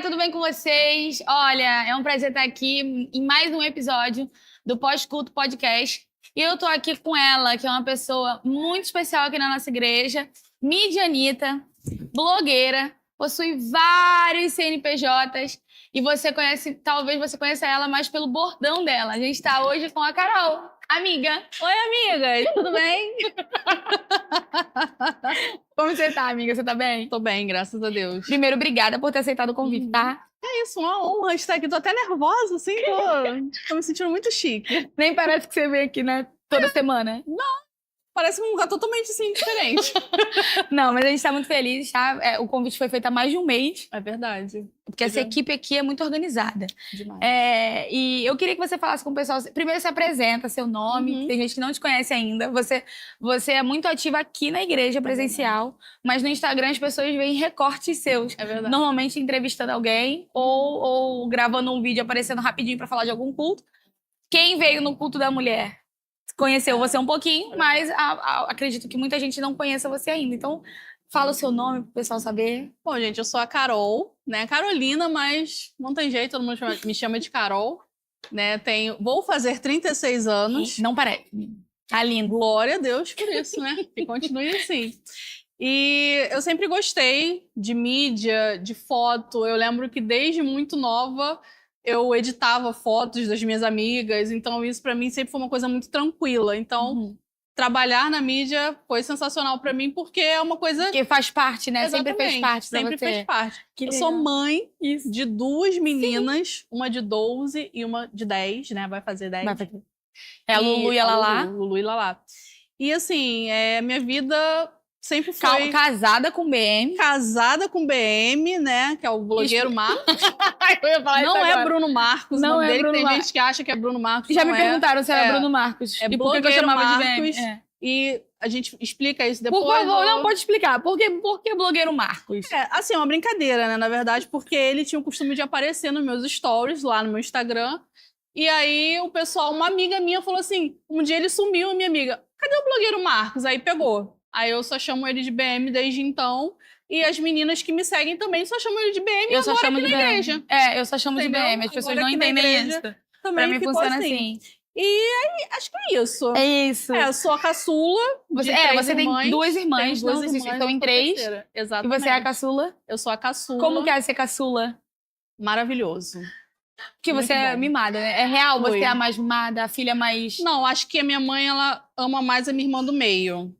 tudo bem com vocês? Olha, é um prazer estar aqui em mais um episódio do Pós-Culto Podcast. E eu tô aqui com ela, que é uma pessoa muito especial aqui na nossa igreja, Midianita, blogueira, possui vários CNPJs e você conhece, talvez você conheça ela mais pelo bordão dela. A gente tá hoje com a Carol, amiga. Oi, amiga, tudo bem? Como você tá, amiga? Você tá bem? Tô bem, graças a Deus. Primeiro, obrigada por ter aceitado o convite, tá? É isso, uma honra estar aqui. Tô até nervosa, assim, tô me sentindo muito chique. Nem parece que você vem aqui, né? Toda semana. Parece um lugar totalmente, assim, diferente. Não, mas a gente tá muito feliz, tá? O convite foi feito há mais de um mês, É verdade. porque essa equipe aqui é muito organizada. Demais. E eu queria que você falasse com o pessoal. Primeiro, se apresenta, seu nome. Tem gente que não te conhece ainda. Você é muito ativa aqui na igreja presencial, mas no Instagram as pessoas veem recortes seus. É verdade. Normalmente entrevistando alguém ou gravando um vídeo aparecendo rapidinho pra falar de algum culto. Quem veio no culto da mulher conheceu você um pouquinho, mas acredito que muita gente não conheça você ainda. Então, fala o seu nome pro pessoal saber. Bom, gente, eu sou a Carol, né? Carolina, mas não tem jeito, todo mundo me chama de Carol, né? Vou fazer 36 anos. Não parece. Tá lindo. Glória a Deus por isso, né? Que continue assim. E eu sempre gostei de mídia, de foto. Eu lembro que desde muito nova eu editava fotos das minhas amigas, então isso pra mim sempre foi uma coisa muito tranquila. Então, trabalhar na mídia foi sensacional pra mim porque é uma coisa... Porque faz parte, né? Exatamente, Sempre fez parte pra sempre você. fez parte. Que eu legal. sou mãe Isso. de duas meninas, uma de 12 e uma de 10, né? Vai fazer 10. Vai fazer. É a Lulu e a Lalá. Lulu e Lalá. E assim, minha vida sempre foi... Casada com BM. Casada com BM, né? Que é o blogueiro Marcos. Eu ia falar Não isso é agora. Bruno Marcos, Não o nome é dele, Bruno que tem Marcos. gente que acha que é Bruno Marcos. Já não me é. perguntaram se era Bruno Marcos. É E por que eu blogueiro chamava Marcos. de BM? E a gente explica isso depois. Por favor, ou- não pode explicar. Por que blogueiro Marcos? Assim, é uma brincadeira, né? Na verdade, porque ele tinha o costume de aparecer nos meus stories, lá no meu Instagram. E aí, o pessoal, uma amiga minha falou assim, um dia ele sumiu, minha amiga, cadê o blogueiro Marcos? Aí pegou. Aí eu só chamo ele de BM desde então. E as meninas que me seguem também só chamam ele de BM Eu só agora chamo aqui de na BM. igreja. Eu só chamo Entendeu? de BM. As pessoas Agora não aqui na entendem igreja isso. Também Pra mim ficou funciona assim. E aí, acho que é isso. É isso. Eu sou a caçula Você, de 3 você irmãs. tem duas irmãs, Tenho não duas existe, irmãs, estão em eu sou 3. terceira. E Exatamente. você é a caçula. Eu sou a caçula. Como que é ser caçula? Maravilhoso. Porque Muito você é bom. mimada, né? É real, você Fui. é a mais mimada, a filha mais... Não, acho que a minha mãe, ela ama mais a minha irmã do meio.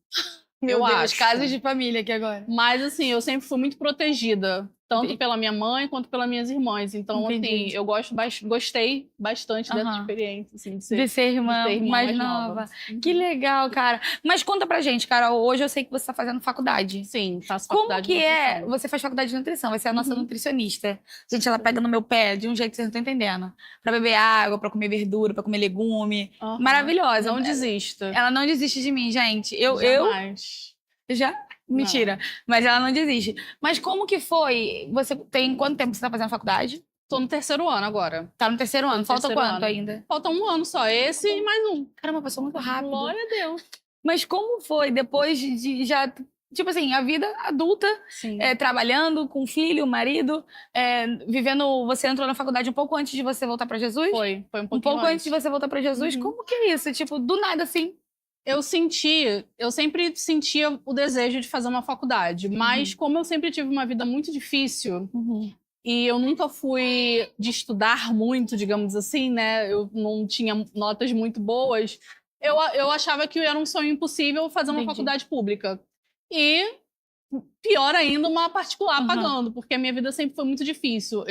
Meu eu Deus, acho. casos de família aqui agora. Mas, assim, eu sempre fui muito protegida. Tanto Entendi. pela minha mãe, quanto pelas minhas irmãs. Então, Entendi. assim, eu gostei bastante dessa Aham. experiência, assim, De ser irmã, de ser irmã mais mais nova. Uhum. Que legal, cara. Mas conta pra gente, Carol. Hoje eu sei que você tá fazendo faculdade. Sim, faço Como faculdade que de é? nutrição. Você faz faculdade de nutrição, vai ser a nossa Uhum. nutricionista. Gente, ela pega no meu pé de um jeito que vocês não estão entendendo. Pra beber água, pra comer verdura, pra comer legume. Aham. Maravilhosa. Não desista. Ela não desiste de mim, gente. Eu Jamais. já... Mentira. Mas ela não desiste. Mas como que foi? Você tem quanto tempo que você tá fazendo faculdade? Tô no 3º ano agora. Tá no 3º ano. no Falta 3º quanto ano. ainda? Falta um ano só, esse e mais um. Caramba, passou muito rápido. Glória a Deus. Mas como foi depois de já... Tipo assim, a vida adulta, Sim. trabalhando com filho, marido, vivendo... Você entrou na faculdade um pouco antes de você voltar pra Jesus? Foi um Um pouquinho pouco antes de você voltar pra Jesus? Uhum. Como que é isso? Tipo, do nada assim? Eu sempre sentia o desejo de fazer uma faculdade, mas como eu sempre tive uma vida muito difícil e eu nunca fui de estudar muito, digamos assim, né? Eu não tinha notas muito boas, eu achava que era um sonho impossível fazer uma Entendi. faculdade pública. E, pior ainda, uma particular Uhum. pagando, porque a minha vida sempre foi muito difícil.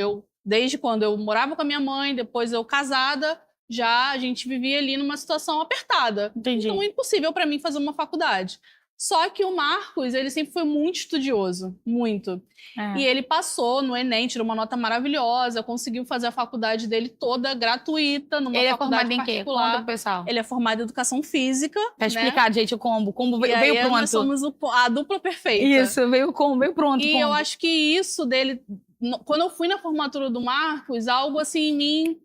Desde quando eu morava com a minha mãe, depois eu casada, já a gente vivia ali numa situação apertada. Entendi. Então é impossível para mim fazer uma faculdade. Só que o Marcos, ele sempre foi muito estudioso, muito. É. E ele passou no Enem, tirou uma nota maravilhosa, conseguiu fazer a faculdade dele toda gratuita, numa Ele é faculdade formado em quê? Conta particular. pro pessoal. Ele é formado em Educação Física, Tá né? explicado, gente, o combo. O combo E veio aí pronto. nós somos a dupla perfeita. Isso, veio o combo, veio pronto. o E combo. eu acho que isso dele... Quando eu fui na formatura do Marcos, algo assim em mim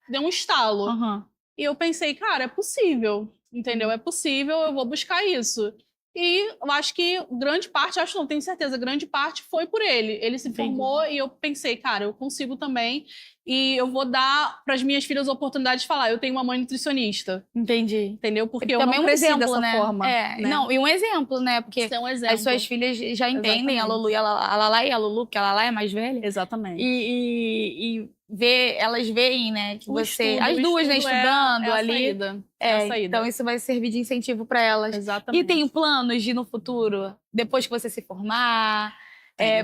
deu um estalo. Aham. E eu pensei, cara, é possível, entendeu? É possível, eu vou buscar isso. E eu acho que grande parte, acho não, tenho certeza, grande parte foi por ele. Ele se formou e eu pensei, cara, eu consigo também. E eu vou dar para as minhas filhas a oportunidade de falar, eu tenho uma mãe nutricionista. Entendi. Entendeu? Porque eu também não um cresci exemplo, dessa né? forma. É, né? não, e um exemplo, né? Porque Isso é um exemplo. as suas filhas já entendem, a Lulu e a Lala e a Lulu, porque a Lala é mais velha. Exatamente. E elas veem, né, que O você. estudo, As o duas, né, estudo estudando é a ali. saída. É a saída. Então isso vai servir de incentivo para elas. Exatamente. E tem planos de no futuro, depois que você se formar,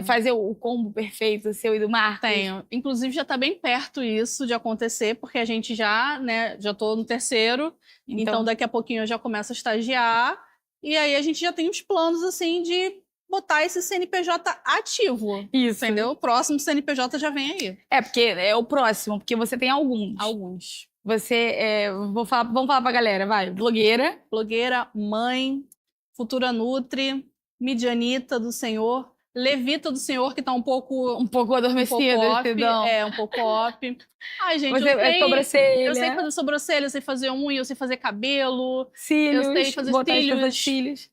fazer o combo perfeito seu e do Marcos? Tenho. Inclusive, já tá bem perto isso de acontecer, porque a gente já, né, já tô no terceiro, então daqui a pouquinho eu já começo a estagiar, e aí a gente já tem os planos, assim, de botar esse CNPJ ativo. Isso. Entendeu? O próximo CNPJ já vem aí. Porque é o próximo, porque você tem alguns. Alguns. Você, vamos falar pra galera, vai. Blogueira. Blogueira, mãe, futura Nutri, Midianita do Senhor, Levita do Senhor, que tá um pouco adormecida. Um pouco off. Ai, gente, sobrancelha. Eu sei fazer sobrancelha, eu sei fazer unha, eu sei fazer cabelo. Cílios. Eu sei fazer cílios.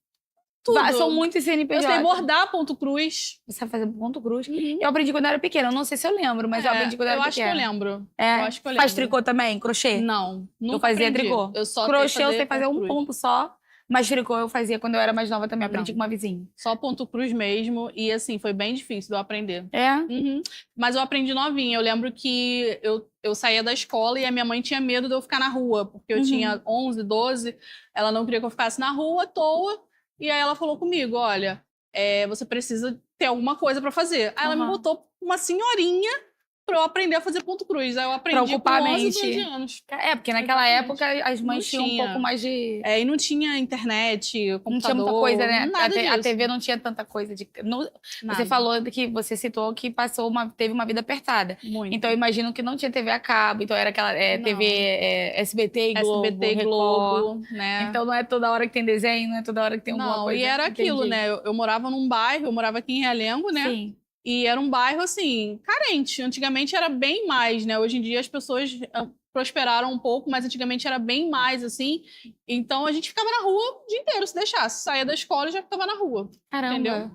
Tudo. São muitos CNPJ. Eu sei bordar ponto cruz. Você sabe fazer ponto cruz? Eu aprendi quando eu era pequena. Eu não sei se eu lembro, mas eu aprendi quando eu era pequena. Eu acho que eu lembro. Eu acho que eu lembro. Faz tricô também? Crochê? Não. Eu fazia tricô. Eu só crochê eu sei fazer um ponto só. Mas tricô eu fazia quando eu era mais nova também. Aprendi com uma vizinha. Só ponto cruz mesmo. E assim, foi bem difícil de eu aprender. É? Mas eu aprendi novinha. Eu lembro que eu saía da escola e a minha mãe tinha medo de eu ficar na rua. Porque eu tinha 11, 12. Ela não queria que eu ficasse na rua à toa. E aí ela falou comigo, olha, você precisa ter alguma coisa pra fazer. Aí ela me botou uma senhorinha pra eu aprender a fazer ponto cruz. Aí eu aprendi com 11, 12 anos. Porque naquela época as mães tinham um pouco mais de... E não tinha internet, computador. Não tinha muita coisa, né? Nada disso. A TV não tinha tanta coisa. Você falou que você citou que teve uma vida apertada. Muito. Então eu imagino que não tinha TV a cabo. Então era aquela TV SBT e Globo. SBT e Globo, né? Então não é toda hora que tem desenho, não é toda hora que tem alguma coisa. E era aquilo, né? Eu morava num bairro, eu morava aqui em Realengo, né? Sim. E era um bairro, assim, carente. Antigamente era bem mais, né? Hoje em dia as pessoas prosperaram um pouco, mas antigamente era bem mais, assim. Então a gente ficava na rua o dia inteiro, se deixasse. Saía da escola e já ficava na rua. Caramba. Entendeu?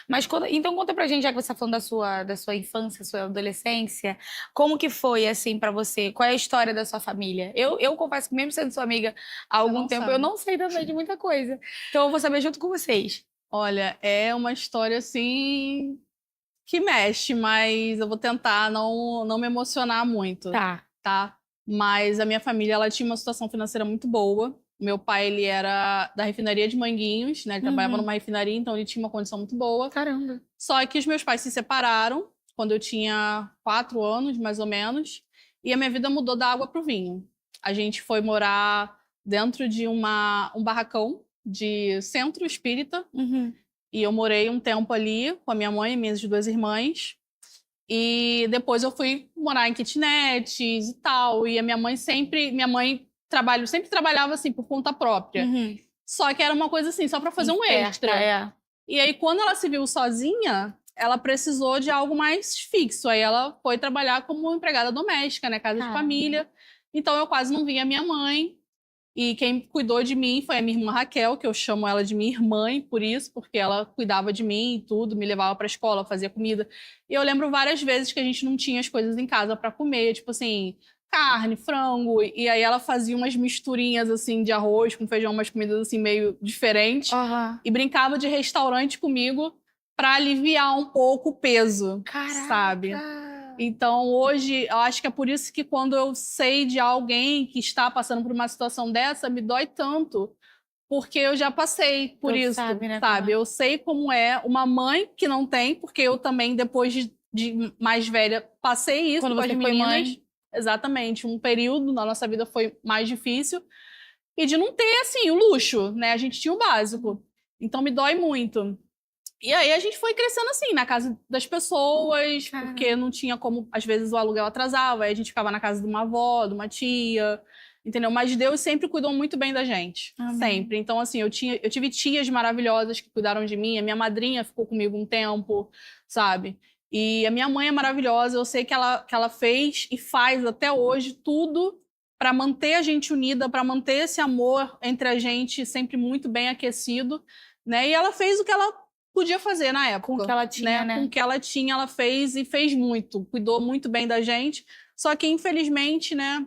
Mas então conta pra gente, já que você tá falando da sua infância, sua adolescência, como que foi, assim, pra você? Qual é a história da sua família? Eu confesso que mesmo sendo sua amiga há algum tempo, eu não sei também de muita coisa. Então eu vou saber junto com vocês. Olha, é uma história, assim... que mexe, mas eu vou tentar não me emocionar muito. Tá? Mas a minha família, ela tinha uma situação financeira muito boa. Meu pai, ele era da refinaria de Manguinhos, né? Ele trabalhava numa refinaria, então ele tinha uma condição muito boa. Caramba. Só que os meus pais se separaram quando eu tinha 4 anos, mais ou menos. E a minha vida mudou da água pro vinho. A gente foi morar dentro de um barracão de centro espírita. E eu morei um tempo ali com a minha mãe e minhas 2 irmãs. E depois eu fui morar em kitnets e tal. E a minha mãe sempre trabalhava assim por conta própria. Só que era uma coisa assim, só pra fazer um extra. E aí quando ela se viu sozinha, ela precisou de algo mais fixo. Aí ela foi trabalhar como empregada doméstica, né, casa de família. Então eu quase não via minha mãe. E quem cuidou de mim foi a minha irmã Raquel, que eu chamo ela de minha irmã, por isso, porque ela cuidava de mim e tudo, me levava pra escola, fazia comida. E eu lembro várias vezes que a gente não tinha as coisas em casa pra comer, tipo assim, carne, frango, e aí ela fazia umas misturinhas, assim, de arroz com feijão, umas comidas, assim, meio diferentes, e brincava de restaurante comigo pra aliviar um pouco o peso, sabe? Então, hoje, eu acho que é por isso que quando eu sei de alguém que está passando por uma situação dessa, me dói tanto, porque eu já passei por isso, sabe? Eu sei como é uma mãe que não tem, porque eu também, depois de mais velha, passei isso quando com as você meninas. Foi mãe? Exatamente. Um período na nossa vida foi mais difícil. E de não ter, assim, o luxo, né? A gente tinha o básico. Então, me dói muito. E aí a gente foi crescendo assim, na casa das pessoas, porque não tinha como, às vezes o aluguel atrasava, aí a gente ficava na casa de uma avó, de uma tia, entendeu? Mas Deus sempre cuidou muito bem da gente, sempre. Então assim, eu tive tias maravilhosas que cuidaram de mim, a minha madrinha ficou comigo um tempo, sabe? E a minha mãe é maravilhosa, eu sei que ela fez e faz até hoje tudo para manter a gente unida, para manter esse amor entre a gente sempre muito bem aquecido. né? E ela fez o que ela podia fazer na época. Com o que ela tinha, né? Com o que ela tinha, ela fez e fez muito. Cuidou muito bem da gente. Só que, infelizmente, né,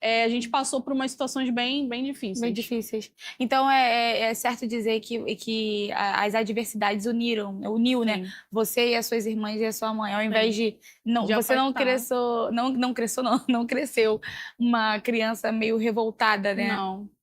a gente passou por umas situações bem difíceis. Bem difíceis. Então, é certo dizer que as adversidades uniu, né? Sim. Você e as suas irmãs e a sua mãe. Ao invés de... Não, De você não afastar. não cresceu uma criança meio revoltada, né?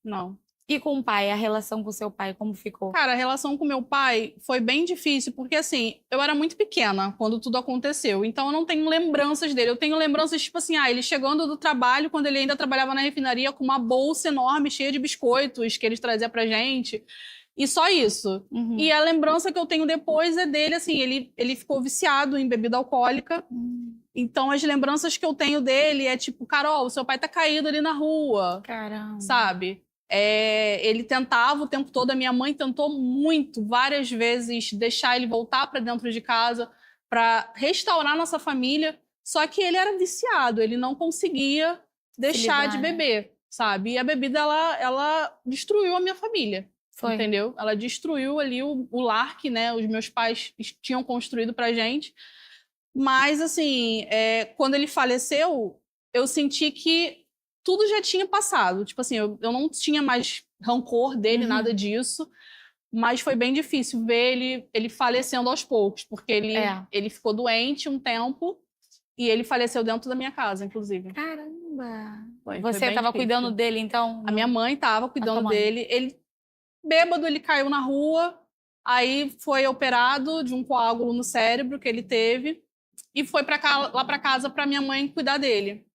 Não. E com o pai, a relação com seu pai, como ficou? Cara, a relação com meu pai foi bem difícil, porque assim, eu era muito pequena quando tudo aconteceu, então eu não tenho lembranças dele. Eu tenho lembranças, tipo assim, ele chegando do trabalho, quando ele ainda trabalhava na refinaria, com uma bolsa enorme, cheia de biscoitos, que ele trazia pra gente, e só isso. Uhum. E a lembrança que eu tenho depois é dele, assim, ele ficou viciado em bebida alcoólica, então as lembranças que eu tenho dele é tipo, Carol, seu pai tá caído ali na rua. Caramba. Sabe? Ele tentava o tempo todo, a minha mãe tentou muito, várias vezes, deixar ele voltar para dentro de casa, para restaurar nossa família, só que ele era viciado, ele não conseguia deixar de beber, sabe? E a bebida, ela destruiu a minha família, entendeu? Ela destruiu ali o lar que, né, os meus pais tinham construído pra gente. Mas, assim, quando ele faleceu, eu senti que tudo já tinha passado. Tipo assim, eu não tinha mais rancor dele, nada disso. Mas foi bem difícil ver ele falecendo aos poucos. Porque ele ficou doente um tempo e ele faleceu dentro da minha casa, inclusive. Caramba! Foi Você bem estava difícil. cuidando dele, então? A minha mãe estava cuidando dele. Ele, bêbado, ele caiu na rua. Aí foi operado de um coágulo no cérebro que ele teve. E foi lá pra casa pra minha mãe cuidar dele.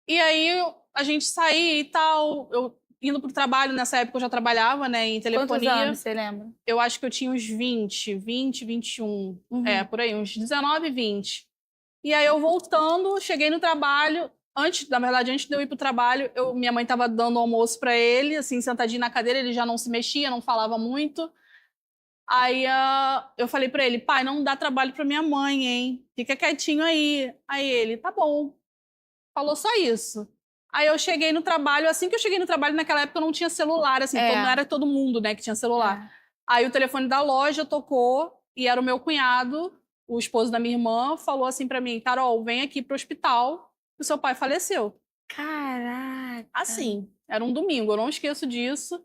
E aí a gente saía e tal, eu indo pro trabalho, nessa época eu já trabalhava, né, em telefonia. Quantos anos, você lembra? Eu acho que eu tinha uns 20, 21, por aí, uns 19, 20. E aí eu voltando, cheguei no trabalho, na verdade, antes de eu ir pro trabalho, minha mãe tava dando almoço pra ele, assim, sentadinho na cadeira, ele já não se mexia, não falava muito. Aí eu falei pra ele, pai, não dá trabalho pra minha mãe, hein? Fica quietinho aí. Aí ele, tá bom. Falou só isso. Aí eu cheguei no trabalho, assim que eu cheguei no trabalho, naquela época eu não tinha celular, assim, não era todo mundo, né, que tinha celular. Aí o telefone da loja tocou e era o meu cunhado, o esposo da minha irmã, falou assim pra mim, Carol, vem aqui pro hospital, que o seu pai faleceu. Caraca! Assim, era um domingo, eu não esqueço disso.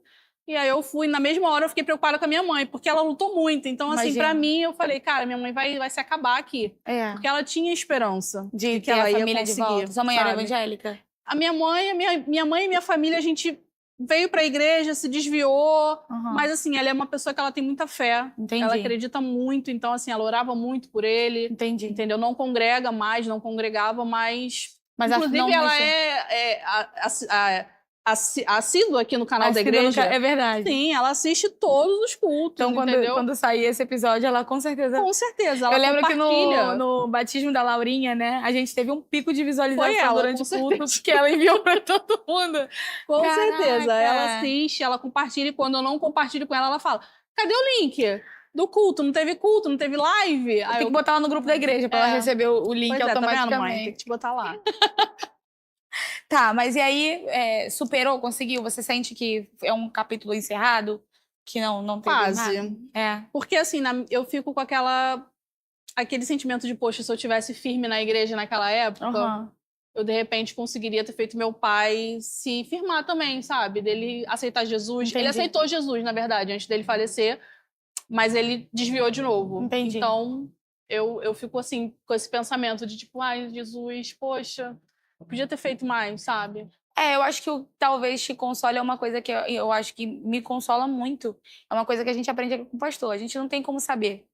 E aí eu fui, na mesma hora eu fiquei preocupada com a minha mãe, porque ela lutou muito. Então, assim, pra mim, eu falei, cara, minha mãe vai se acabar aqui. Porque ela tinha esperança de que ela ia família conseguir. De volta. Sua mãe era evangélica? A minha mãe e minha família, a gente veio pra igreja, se desviou. Mas, assim, ela é uma pessoa que ela tem muita fé. Entendi. Ela acredita muito, então, assim, ela orava muito por ele. Entendi. Entendeu? Não congrega mais, não congregava, mas inclusive, não, ela é assídua aqui no canal da igreja. É verdade. Sim, ela assiste todos os cultos, então, quando sair esse episódio, ela com certeza... Com certeza, ela Eu lembro que compartilha. no batismo da Laurinha, né, a gente teve um pico de visualização durante o culto, certeza. que ela enviou pra todo mundo. Com certeza, ela assiste, ela compartilha, e quando eu não compartilho com ela, ela fala, cadê o link do culto? Não teve culto, não teve live? Tem que botar ela no grupo da igreja pra ela receber o link automaticamente. Tá vendo, mãe? Tem que te botar lá. Tá, mas e aí, superou, conseguiu? Você sente que é um capítulo encerrado? Que não teve Quase. nada? Porque, assim, eu fico com aquele sentimento de, poxa, se eu tivesse firme na igreja naquela época, eu, de repente, conseguiria ter feito meu pai se firmar também, sabe? Dele aceitar Jesus. Entendi. Ele aceitou Jesus, na verdade, antes dele falecer, mas ele desviou de novo. Entendi. Então, eu fico, assim, com esse pensamento de, tipo, ai, Jesus, poxa... Podia ter feito mais, sabe? Eu acho que talvez te console é uma coisa que eu acho que me consola muito. É uma coisa que a gente aprende aqui com o pastor. A gente não tem como saber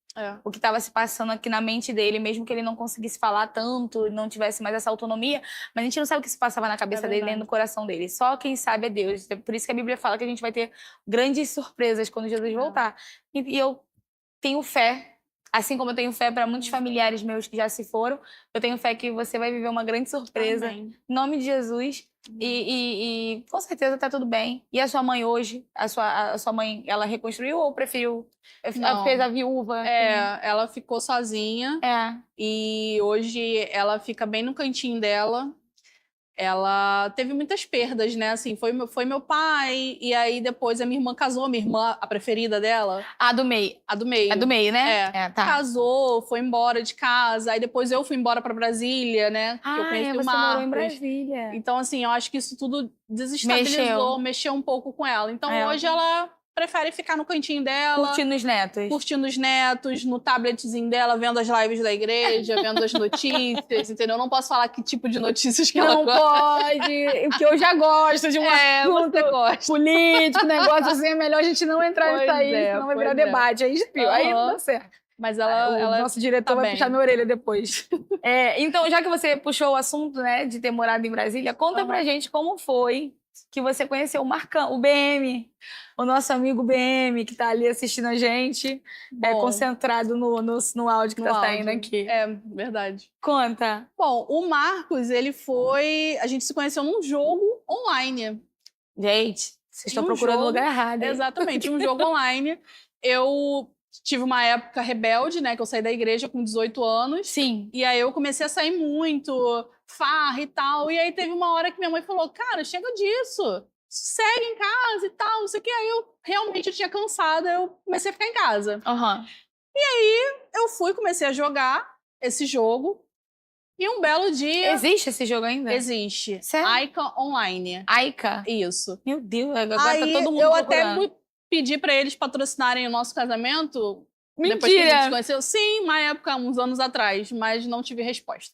o que estava se passando aqui na mente dele, mesmo que ele não conseguisse falar tanto, não tivesse mais essa autonomia, mas a gente não sabe o que se passava na cabeça dele, nem no coração dele. Só quem sabe é Deus. Por isso que a Bíblia fala que a gente vai ter grandes surpresas quando Jesus voltar. E eu tenho fé. Assim como eu tenho fé para muitos familiares meus que já se foram, eu tenho fé que você vai viver uma grande surpresa. Amém. Em nome de Jesus. E com certeza tá tudo bem. E a sua mãe hoje? A sua mãe, ela reconstruiu ou preferiu? Ela fez a viúva? Ela ficou sozinha. E hoje ela fica bem no cantinho dela. ela teve muitas perdas, né? Assim, foi meu pai, e aí depois a minha irmã casou, minha irmã, a preferida dela. A do meio. A do meio. É do meio, né? Tá. Casou, foi embora de casa, aí depois eu fui embora pra Brasília, né? Que eu conheci o você Marcos. morou em Brasília. Então, assim, eu acho que isso tudo desestabilizou, mexeu um pouco com ela. Então, hoje ela prefere ficar no cantinho dela. Curtindo os netos. Curtindo os netos, no tabletzinho dela, vendo as lives da igreja, vendo as notícias, entendeu? Eu não posso falar que tipo de notícias que ela gosta. Não pode, porque eu já gosto de um assunto político, negócio assim, é melhor a gente não entrar nisso aí, senão vai virar debate. Aí, aí não dá certo. Mas o nosso diretor vai puxar minha orelha depois. Então, já que você puxou o assunto, né, de ter morado em Brasília, conta pra gente como foi que você conheceu o Marcão, o BM, o nosso amigo BM, que tá ali assistindo a gente, concentrado no áudio que tá saindo aqui. É, verdade. Conta. Bom, o Marcos, ele foi... A gente se conheceu num jogo online. Gente, vocês estão procurando o lugar errado. Hein? Exatamente, um jogo online. Eu tive uma época rebelde, né, que eu saí da igreja com 18 anos. Sim. E aí eu comecei a sair muito, farra e tal. E aí teve uma hora que minha mãe falou, cara, chega disso. Segue em casa e tal, não sei o que. Aí eu realmente tinha cansada, eu comecei a ficar em casa. E aí eu comecei a jogar esse jogo. E um belo dia... Existe esse jogo ainda? Existe. Sério? Aika Online. Aika? Isso. Meu Deus, agora aí, tá todo mundo eu procurando. até pedi pra eles patrocinarem o nosso casamento. Mentira! Depois que a gente se conheceu. Sim, uma época, uns anos atrás. Mas não tive resposta.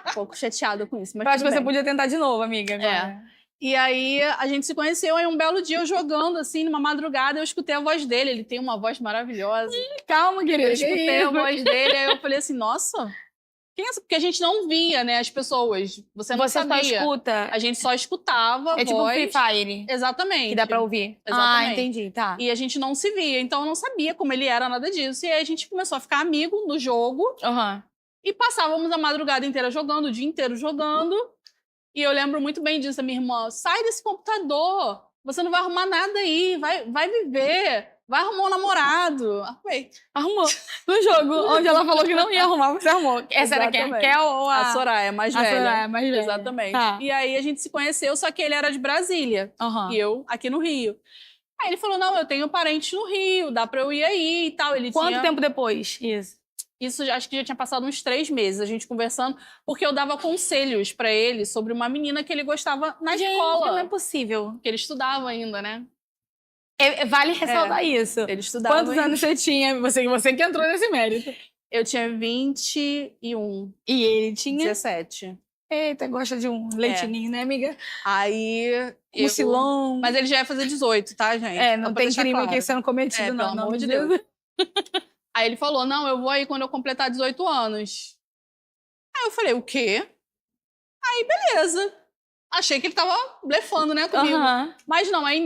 Um pouco chateada com isso. Mas eu acho que você podia tentar de novo, amiga. Agora. E aí, a gente se conheceu. Aí, um belo dia, eu jogando, assim, numa madrugada, eu escutei a voz dele. Ele tem uma voz maravilhosa. Calma, querida. Eu escutei a voz dele. Aí, eu falei assim, nossa... Quem é essa? Porque a gente não via, né, as pessoas. Você não sabia. Você só escuta? A gente só escutava a voz. Tipo Free Fire. Exatamente. Que dá pra ouvir. Exatamente. Entendi, tá. E a gente não se via, então eu não sabia como ele era, nada disso. E aí a gente começou a ficar amigo no jogo. E passávamos a madrugada inteira jogando, o dia inteiro jogando. E eu lembro muito bem disso, a minha irmã. Sai desse computador, você não vai arrumar nada aí, vai viver. Vai arrumar um namorado. Arrumou. No jogo, onde ela falou que não ia arrumar, você arrumou. Essa era quem? Ou a Soraya, mais velha. A Soraya, mais velha. Exatamente. Tá. E aí a gente se conheceu, só que ele era de Brasília. E eu aqui no Rio. Aí ele falou, não, eu tenho parentes no Rio, dá pra eu ir aí e tal. Quanto tempo depois? Isso acho que já tinha passado uns 3 meses, a gente conversando, porque eu dava conselhos pra ele sobre uma menina que ele gostava na escola. Não é possível. Que ele estudava ainda, né? Vale ressaltar isso. Ele estudava. Quantos anos você tinha? Você que entrou nesse mérito. Eu tinha 21. E ele tinha? 17. Eita, gosta de um leitinho, né, amiga? Aí... Mucilão. Mas ele já ia fazer 18, tá, gente? Não tem crime aqui sendo cometido, não. Pelo amor de Deus. Aí ele falou, não, eu vou aí quando eu completar 18 anos. Aí eu falei, o quê? Aí, beleza. Achei que ele tava blefando, né, comigo. Mas não, aí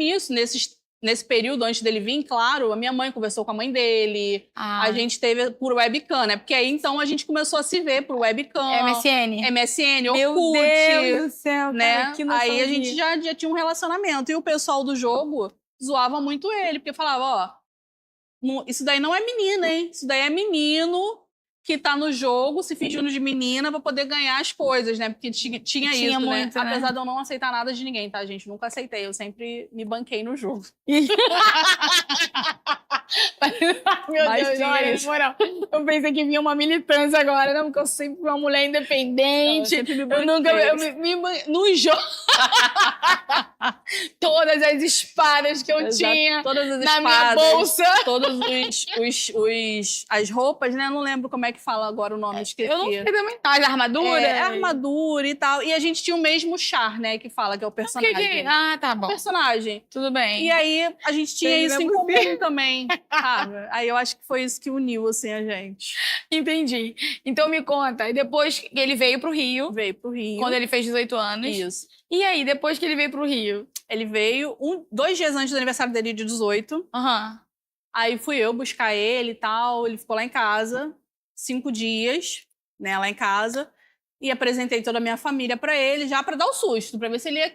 nesse período, antes dele vir, claro, a minha mãe conversou com a mãe dele. A gente teve por webcam, né? Porque aí, então, a gente começou a se ver por webcam. MSN, Orkut. Meu Deus do céu, né? Cara, que aí a gente já tinha um relacionamento. E o pessoal do jogo zoava muito ele. Porque falava, isso daí não é menina, hein? Isso daí é menino que tá no jogo, se fingindo de menina pra poder ganhar as coisas, né? Porque tinha isso, muito, né? Apesar de eu não aceitar nada de ninguém, tá, gente? Nunca aceitei, eu sempre me banquei no jogo. Meu Deus, olha, na moral, eu pensei que vinha uma militância agora, não, porque eu sempre fui uma mulher independente. Eu nunca... no jogo... Todas as espadas que eu tinha todas as na espadas, minha bolsa. Todas as roupas, né? Não lembro como é que fala agora o nome, esqueci. Eu não sei também. As armaduras? Armadura e tal. E a gente tinha o mesmo char, né? Que fala, que é o personagem. Tá bom. O personagem. Tudo bem. E aí, a gente tinha isso em comum também. Aí eu acho que foi isso que uniu, assim, a gente. Entendi. Então me conta, e depois que ele veio pro Rio... Veio pro Rio. Quando ele fez 18 anos. Isso. E aí, depois que ele veio pro Rio? Ele veio 2 dias antes do aniversário dele de 18. Aí fui eu buscar ele e tal. Ele ficou lá em casa 5 dias, né, lá em casa. E apresentei toda a minha família pra ele, já pra dar o susto, pra ver se ele ia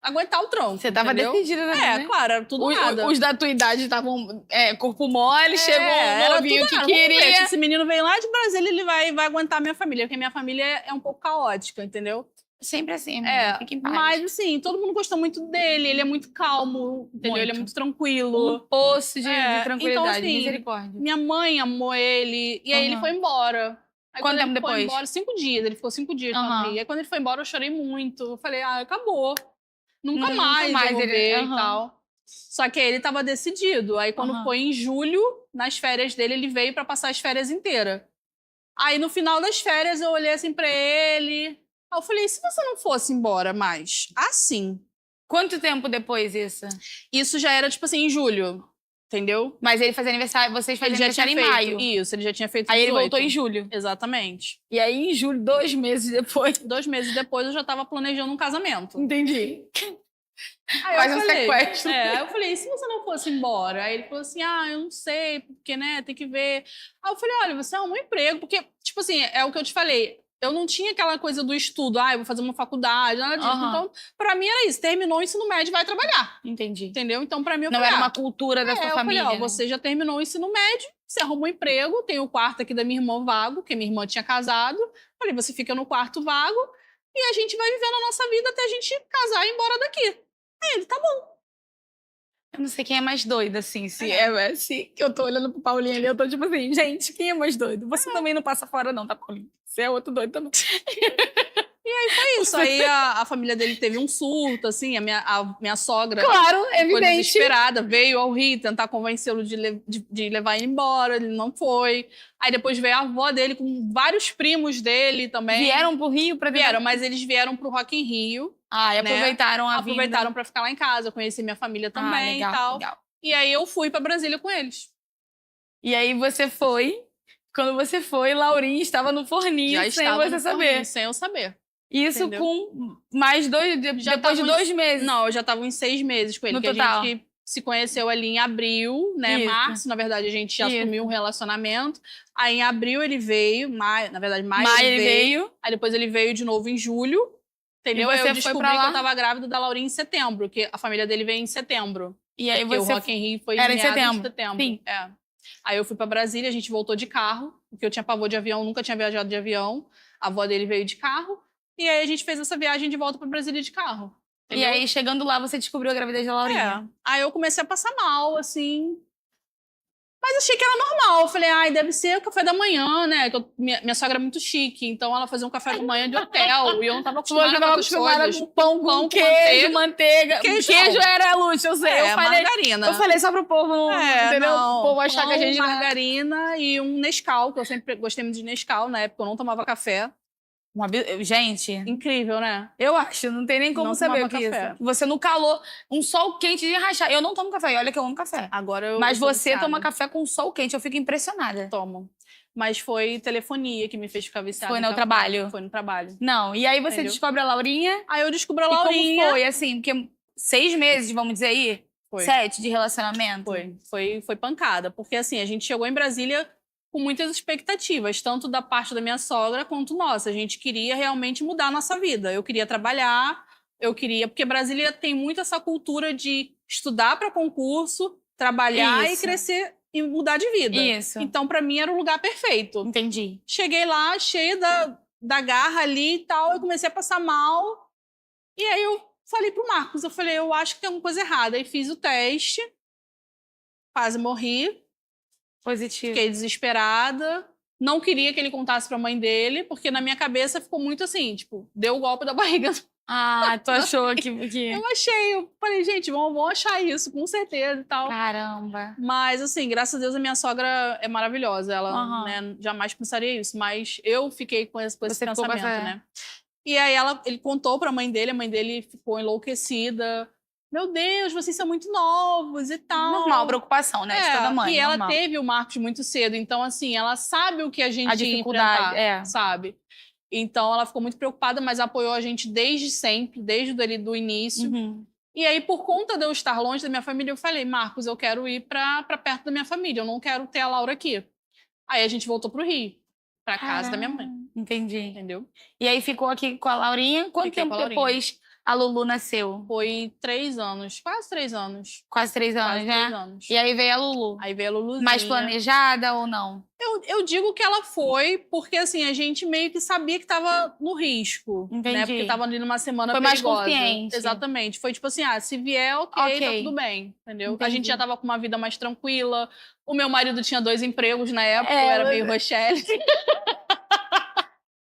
aguentar o tronco. Você tava decidida, né? Claro, era tudo nada. Os da tua idade estavam corpo mole, chegou o novinho que queria. Esse menino veio lá de Brasília, ele vai aguentar a minha família, porque minha família é um pouco caótica, entendeu? Sempre assim, amiga. É, Fica em paz. mas assim, todo mundo gostou muito dele, ele é muito calmo, entendeu? Ele é muito tranquilo. Um poço de então, tranquilidade, assim, misericórdia. minha mãe amou ele, e aí ele foi embora. Aí, Quanto tempo ele depois? foi embora, 5 dias, ele ficou 5 dias lá no Rio. Aí quando ele foi embora, eu chorei muito. Eu falei, acabou. Nunca mais eu vou ver e tal. Só que aí ele tava decidido. Aí quando foi em julho, nas férias dele, ele veio pra passar as férias inteiras. Aí no final das férias eu olhei assim pra ele. Aí eu falei, e se você não fosse embora mais? Assim. Quanto tempo depois isso? Isso já era, tipo assim, em julho. Entendeu? Mas ele fazia aniversário, vocês faziam Ele já tinha aniversário feito. em maio. Isso, ele já tinha feito Aí 18. ele voltou em julho. Exatamente. E aí, em julho, 2 meses depois. 2 meses depois, eu já tava planejando um casamento. Entendi. Aí Faz eu um falei, sequestro. aí eu falei, e se você não fosse embora? Aí ele falou assim, eu não sei, porque, né, tem que ver. Aí eu falei, olha, você arrumou um emprego, porque, tipo assim, é o que eu te falei, eu não tinha aquela coisa do estudo, eu vou fazer uma faculdade, nada disso. Então, pra mim era isso, terminou o ensino médio e vai trabalhar. Entendi. Entendeu? Então, pra mim, eu não falei, era uma cultura da sua família. Eu falei, né? você já terminou o ensino médio, você arrumou um emprego, tem o quarto aqui da minha irmã vago, porque minha irmã tinha casado. Falei, você fica no quarto vago e a gente vai vivendo a nossa vida até a gente casar e ir embora daqui. Aí ele, tá bom. Eu não sei quem é mais doido, assim. Se eu tô olhando pro Paulinho ali, eu tô tipo assim, gente, quem é mais doido? Você também não passa fora, não, tá, Paulinho? Você é outro doido também. E aí foi isso. Aí a família dele teve um surto, assim, a minha sogra. Claro, ficou evidente. desesperada, veio ao Rio tentar convencê-lo de levar ele embora, ele não foi. Aí depois veio a avó dele com vários primos dele também. Vieram pro Rio pra Vieram, mas eles vieram pro Rock in Rio. E aproveitaram a vida. Aproveitaram pra ficar lá em casa, conhecer minha família também legal, e tal. Legal. E aí eu fui pra Brasília com eles. E aí você foi. Quando você foi, Laurinha estava no forninho sem você saber. Forninho, sem eu saber. Isso entendeu? Com mais 2... Depois de 2 meses. Não, eu já tava em 6 meses com ele. No que total. A gente se conheceu ali em abril, né? Isso. Março, na verdade, a gente já assumiu um relacionamento. Aí em abril ele veio, maio ele veio. Aí depois ele veio de novo em julho. Entendeu? E você eu descobri foi pra lá? que eu tava grávida da Laurinha em setembro, que a família dele veio em setembro. E aí porque você... o Rock in Rio foi Era em em meados setembro. de setembro. Sim. É. Aí eu fui pra Brasília, a gente voltou de carro, porque eu tinha pavor de avião, nunca tinha viajado de avião. A avó dele veio de carro. E aí a gente fez essa viagem de volta pra Brasília de carro. Entendeu? E aí, chegando lá, você descobriu a gravidez da Laurinha. Aí eu comecei a passar mal, assim. Mas achei que era normal. Eu falei, deve ser o café da manhã, né? Que minha sogra é muito chique, então ela fazia um café da manhã de hotel. E eu não tava acostumada com outras coisas. Com pão com queijo, manteiga. Queijo era luxo, eu sei. Margarina. Eu falei só pro povo, entendeu? Não, O povo achar que a gente... margarina e um Nescau, que eu sempre gostei muito de Nescau. Na época eu não tomava café. Gente... Incrível, né? Eu acho, não tem nem como não saber o que é café. isso. Você no calor, um sol quente de rachar. Eu não tomo café, e olha que eu amo café. Agora Mas eu você toma café com sol quente, eu fico impressionada. Tomo. Mas foi telefonia que me fez ficar viciada. Foi no trabalho? Foi no trabalho. Não, e aí você descobre a Laurinha? Aí eu descobri a Laurinha. E como foi, assim, porque 6 meses, vamos dizer aí? Foi. 7 de relacionamento? Foi pancada. Porque assim, a gente chegou em Brasília com muitas expectativas, tanto da parte da minha sogra quanto nossa. A gente queria realmente mudar a nossa vida. Eu queria trabalhar, porque Brasília tem muito essa cultura de estudar para concurso, trabalhar e crescer e mudar de vida. Isso. Então, para mim, era o lugar perfeito. Entendi. Cheguei lá, cheia da garra ali e tal, eu comecei a passar mal. E aí eu falei pro Marcos, eu acho que tem alguma coisa errada. Aí fiz o teste, quase morri. Positivo. Fiquei desesperada. Não queria que ele contasse pra mãe dele, porque na minha cabeça ficou muito assim, tipo, deu o golpe da barriga. Tu achou que... Eu achei, eu falei, gente, vamos achar isso, com certeza e tal. Caramba. Mas, assim, graças a Deus a minha sogra é maravilhosa. Ela, né, jamais pensaria isso. Mas eu fiquei com esse pensamento, né? E aí ele contou pra mãe dele, a mãe dele ficou enlouquecida. Meu Deus, vocês são muito novos e tal. Normal, preocupação, né? De toda mãe. E ela teve o Marcos muito cedo, então, assim, ela sabe o que a gente a dificuldade, ia enfrentar, sabe? Então, ela ficou muito preocupada, mas apoiou a gente desde sempre, desde do início. Uhum. E aí, por conta de eu estar longe da minha família, eu falei, Marcos, eu quero ir pra perto da minha família, eu não quero ter a Laura aqui. Aí a gente voltou pro Rio, pra casa da minha mãe. Entendi. Entendeu? E aí ficou aqui com a Laurinha. Quanto tempo depois a Lulu nasceu? Foi 3 anos, quase 3 anos. Quase 3 anos, Quase né? 3 anos. E aí veio a Lulu. Aí veio a Luluzinha. Mais planejada ou não? Eu digo que ela foi, porque assim, a gente meio que sabia que tava no risco. Entendi. Né? Porque tava ali numa semana Foi mais perigosa. consciente. Exatamente. Foi tipo assim, se vier, ok, tá tudo bem. Entendeu? Entendi. A gente já tava com uma vida mais tranquila. O meu marido tinha 2 empregos na época, eu era meio Rochelle.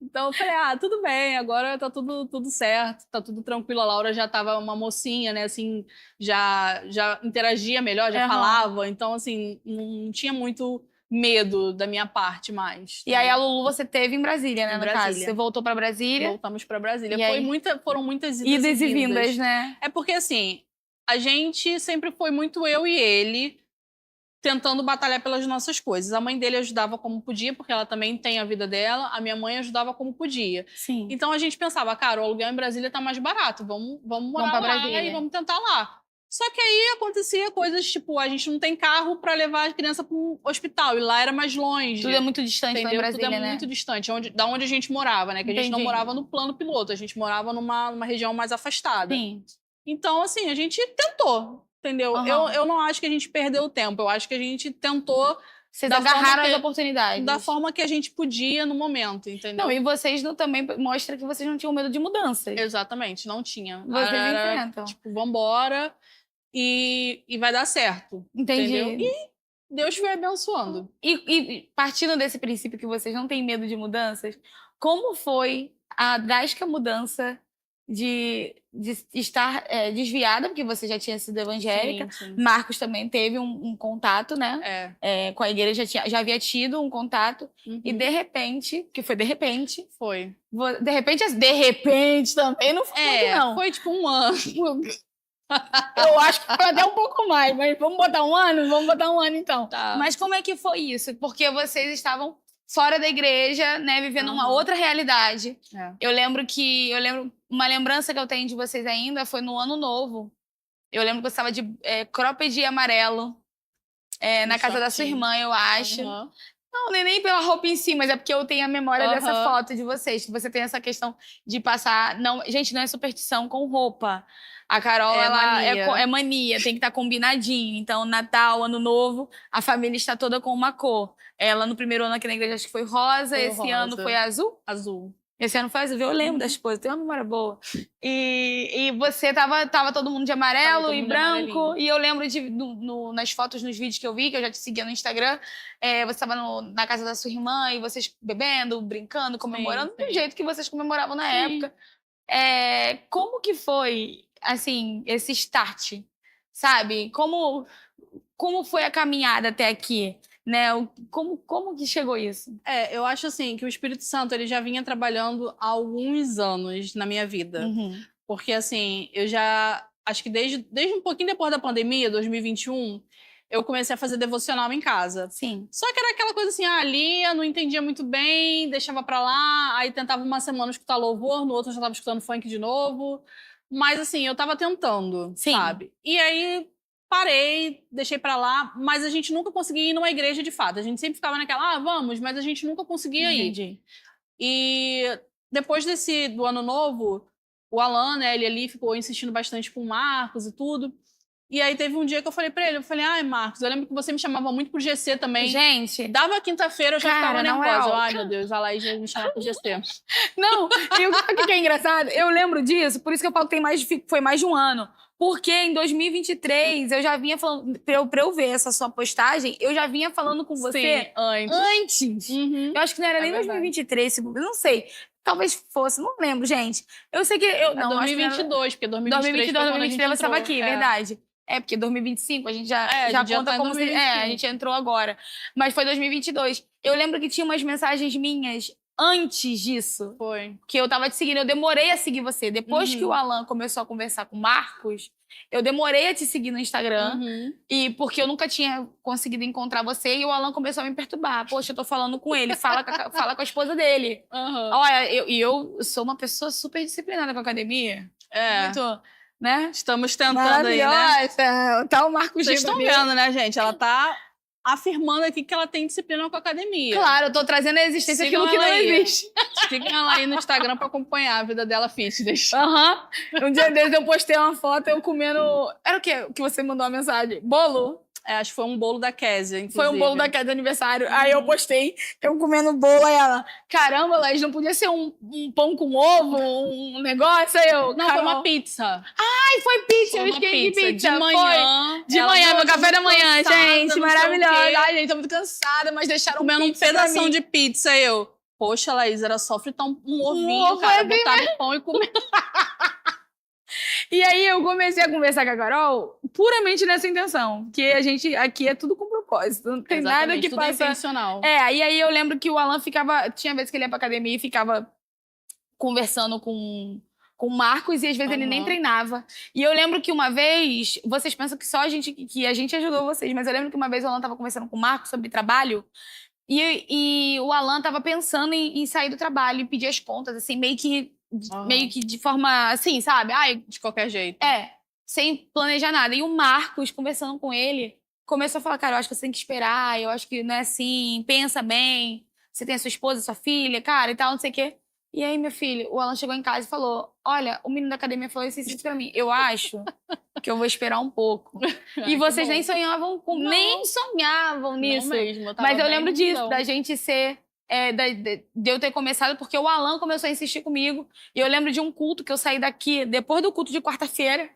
Então eu falei, tudo bem, agora tá tudo certo, tá tudo tranquilo. A Laura já tava uma mocinha, né, assim, já interagia melhor, já falava. Então, assim, não tinha muito medo da minha parte mais. E aí a Lulu você teve em Brasília, né, Em no Brasília. caso. Você voltou pra Brasília. Voltamos pra Brasília. E aí? Foram muitas Idas e vindas, né? É porque, assim, a gente sempre foi muito eu e ele tentando batalhar pelas nossas coisas. A mãe dele ajudava como podia, porque ela também tem a vida dela. A minha mãe ajudava como podia. Sim. Então a gente pensava, cara, o aluguel em Brasília tá mais barato, vamos morar pra lá Brasília. e vamos tentar lá. Só que aí acontecia coisas tipo, a gente não tem carro pra levar a criança para um hospital, e lá era mais longe. Tudo é muito distante lá em Brasília, Tudo é né? muito distante, da onde a gente morava, né? Que a gente não Entendi. morava no plano piloto, a gente morava numa região mais afastada. Sim. Então, assim, a gente tentou, entendeu? Eu não acho que a gente perdeu o tempo, eu acho que a gente tentou. Vocês agarraram as oportunidades. Da forma que a gente podia no momento, entendeu? Não, e vocês também mostra que vocês não tinham medo de mudanças. Exatamente, não tinha. Vocês enfrentam. Tipo, vambora e vai dar certo. Entendi. Entendeu? E Deus foi abençoando. E partindo desse princípio que vocês não têm medo de mudanças, como foi a drástica mudança de estar desviada, porque você já tinha sido evangélica. Sim. Marcos também teve um contato, né? Com a igreja, já havia tido um contato. Uhum. E de repente, que foi de repente... Foi. De repente também não foi muito, não. Foi tipo um ano. Eu acho que foi até um pouco mais, mas vamos botar um ano? Vamos botar um ano, então. Tá. Mas como é que foi isso? Porque vocês estavam fora da igreja, né? Vivendo uma outra realidade. Eu lembro uma lembrança que eu tenho de vocês ainda foi no Ano Novo. Eu lembro que você estava de cropped amarelo na casa da sua irmã, eu acho. Não, nem pela roupa em si, mas é porque eu tenho a memória dessa foto de vocês. Que você tem essa questão de passar... Não, gente, não é superstição com roupa. A Carol, ela é mania, tem que estar combinadinho. Então, Natal, Ano Novo, a família está toda com uma cor. Ela, no primeiro ano aqui na igreja, acho que foi rosa. Esse ano foi azul? Azul. Esse ano foi azul. Eu lembro das coisas, tenho uma memória boa. E você tava todo mundo de amarelo e branco. E eu lembro nas fotos, nos vídeos que eu vi, que eu já te seguia no Instagram, você estava na casa da sua irmã e vocês bebendo, brincando, comemorando, do jeito que vocês comemoravam na época. Como que foi, assim, esse start? Sabe? Como foi a caminhada até aqui? Né? Como que chegou isso? Eu acho assim que o Espírito Santo ele já vinha trabalhando há alguns anos na minha vida. Porque assim, eu já acho que desde um pouquinho depois da pandemia, 2021, eu comecei a fazer devocional em casa. Sim. Só que era aquela coisa assim, lia, não entendia muito bem, deixava pra lá, aí tentava uma semana escutar louvor, no outro eu já tava escutando funk de novo. Mas assim, eu tava tentando, sabe? E aí parei, deixei pra lá, mas a gente nunca conseguia ir numa igreja de fato. A gente sempre ficava naquela, vamos, mas a gente nunca conseguia ir. E depois do Ano Novo, o Alan, né, ele ali ficou insistindo bastante com o Marcos e tudo. E aí teve um dia que eu falei pra ele, ai, Marcos, eu lembro que você me chamava muito pro GC também. Gente. Dava quinta-feira, eu já ficava nervosa. Ai, meu Deus, a Laís já me chamava pro GC. Não, e o que é engraçado? Eu lembro disso, por isso que eu falo que foi mais de um ano. Porque em 2023, eu já vinha falando, pra eu ver essa sua postagem, eu já vinha falando com você antes. Eu acho que não era nem 2023, não sei. Talvez fosse, não lembro, gente. Eu sei que... Não, 2022, porque 2023 você estava aqui, verdade. Porque 2025 a gente já conta como se... a gente entrou agora. Mas foi 2022. Eu lembro que tinha umas mensagens minhas antes disso. Foi. Que eu tava te seguindo. Eu demorei a seguir você. Depois que o Alan começou a conversar com o Marcos, eu demorei a te seguir no Instagram. E porque eu nunca tinha conseguido encontrar você. E o Alan começou a me perturbar. Poxa, eu tô falando com ele. Fala com a esposa dele. Olha, eu sou uma pessoa super disciplinada com a academia. Muito... Né? Estamos tentando aí, né? Tá o Marcos. Vocês estão vendo, né, gente? Ela tá afirmando aqui que ela tem disciplina com a academia. Claro, eu tô trazendo à existência Sigam aquilo que não ela aí. existe. Sigam ela aí no Instagram pra acompanhar a vida dela fitness. Aham. Um dia desses eu postei uma foto, eu comendo... Era o quê que você mandou uma mensagem? Bolo? Acho que foi um bolo da Kézia, inclusive. Foi um bolo da Kézia de aniversário. Aí eu postei, eu comendo bolo, aí ela... Caramba, Laís, não podia ser um pão com ovo, um negócio? Aí eu... Não, foi uma pizza. Ai, foi pizza, Foi eu uma esqueci de pizza. De manhã. De ela, manhã, "Não, meu eu tô café da muito manhã, cansada, gente, não sei o maravilhosa. quê." Ai, gente, tô muito cansada, mas deixaram Comendo um pizza pra pedação mim. de pizza. Aí eu, poxa, Laís, era só fritar um ovinho, ovo, cara, é bem botar no pão e comer. E aí eu comecei a conversar com a Carol puramente nessa intenção, que a gente aqui é tudo com propósito, não tem nada Exatamente, que tudo passa... intencional. E aí eu lembro que o Alan ficava... Tinha vezes que ele ia pra academia e ficava conversando com o Marcos e às vezes ele nem Aham. treinava. E eu lembro que uma vez... Vocês pensam que só a gente ajudou vocês, mas eu lembro que uma vez o Alan tava conversando com o Marcos sobre trabalho e o Alan tava pensando em sair do trabalho e pedir as contas, assim, meio que de forma assim, sabe? Ai, De qualquer jeito. sem planejar nada. E o Marcos, conversando com ele, começou a falar, cara, eu acho que você tem que esperar, eu acho que não é assim, pensa bem, você tem a sua esposa, sua filha, cara, e tal, não sei o quê. E aí, meu filho, o Alan chegou em casa e falou, olha, o menino da academia falou isso pra mim, eu acho que eu vou esperar um pouco. E vocês nem sonhavam nem sonhavam nisso. Não mesmo, eu tava Mas eu bem lembro no disso, fundão. da gente ser... de eu ter começado, porque o Alan começou a insistir comigo. E eu lembro de um culto que eu saí daqui, depois do culto de quarta-feira,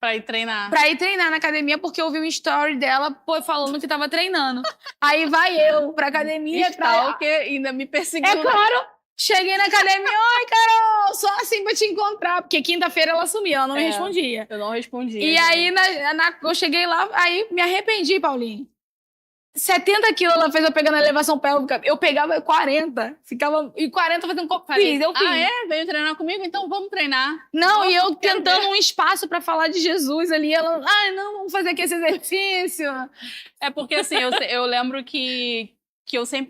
Pra ir treinar. pra ir treinar na academia, porque eu vi um story dela falando que tava treinando. Aí vai eu pra academia. Que ainda me perseguiu. É claro! Cheguei na academia, oi, Carol! Só assim pra te encontrar, porque quinta-feira ela sumia, ela não me respondia. Eu não respondia. E aí, eu cheguei lá, aí me arrependi, Paulinho. 70 quilos ela fez eu pegar na elevação pélvica. Eu pegava 40. Ficava... E 40 fazendo Falei, eu fiz. Veio treinar comigo? Então vamos treinar. Não, e eu tentando um espaço pra falar de Jesus ali. Ela, não, vamos fazer aqui esse exercício. É porque assim, eu lembro que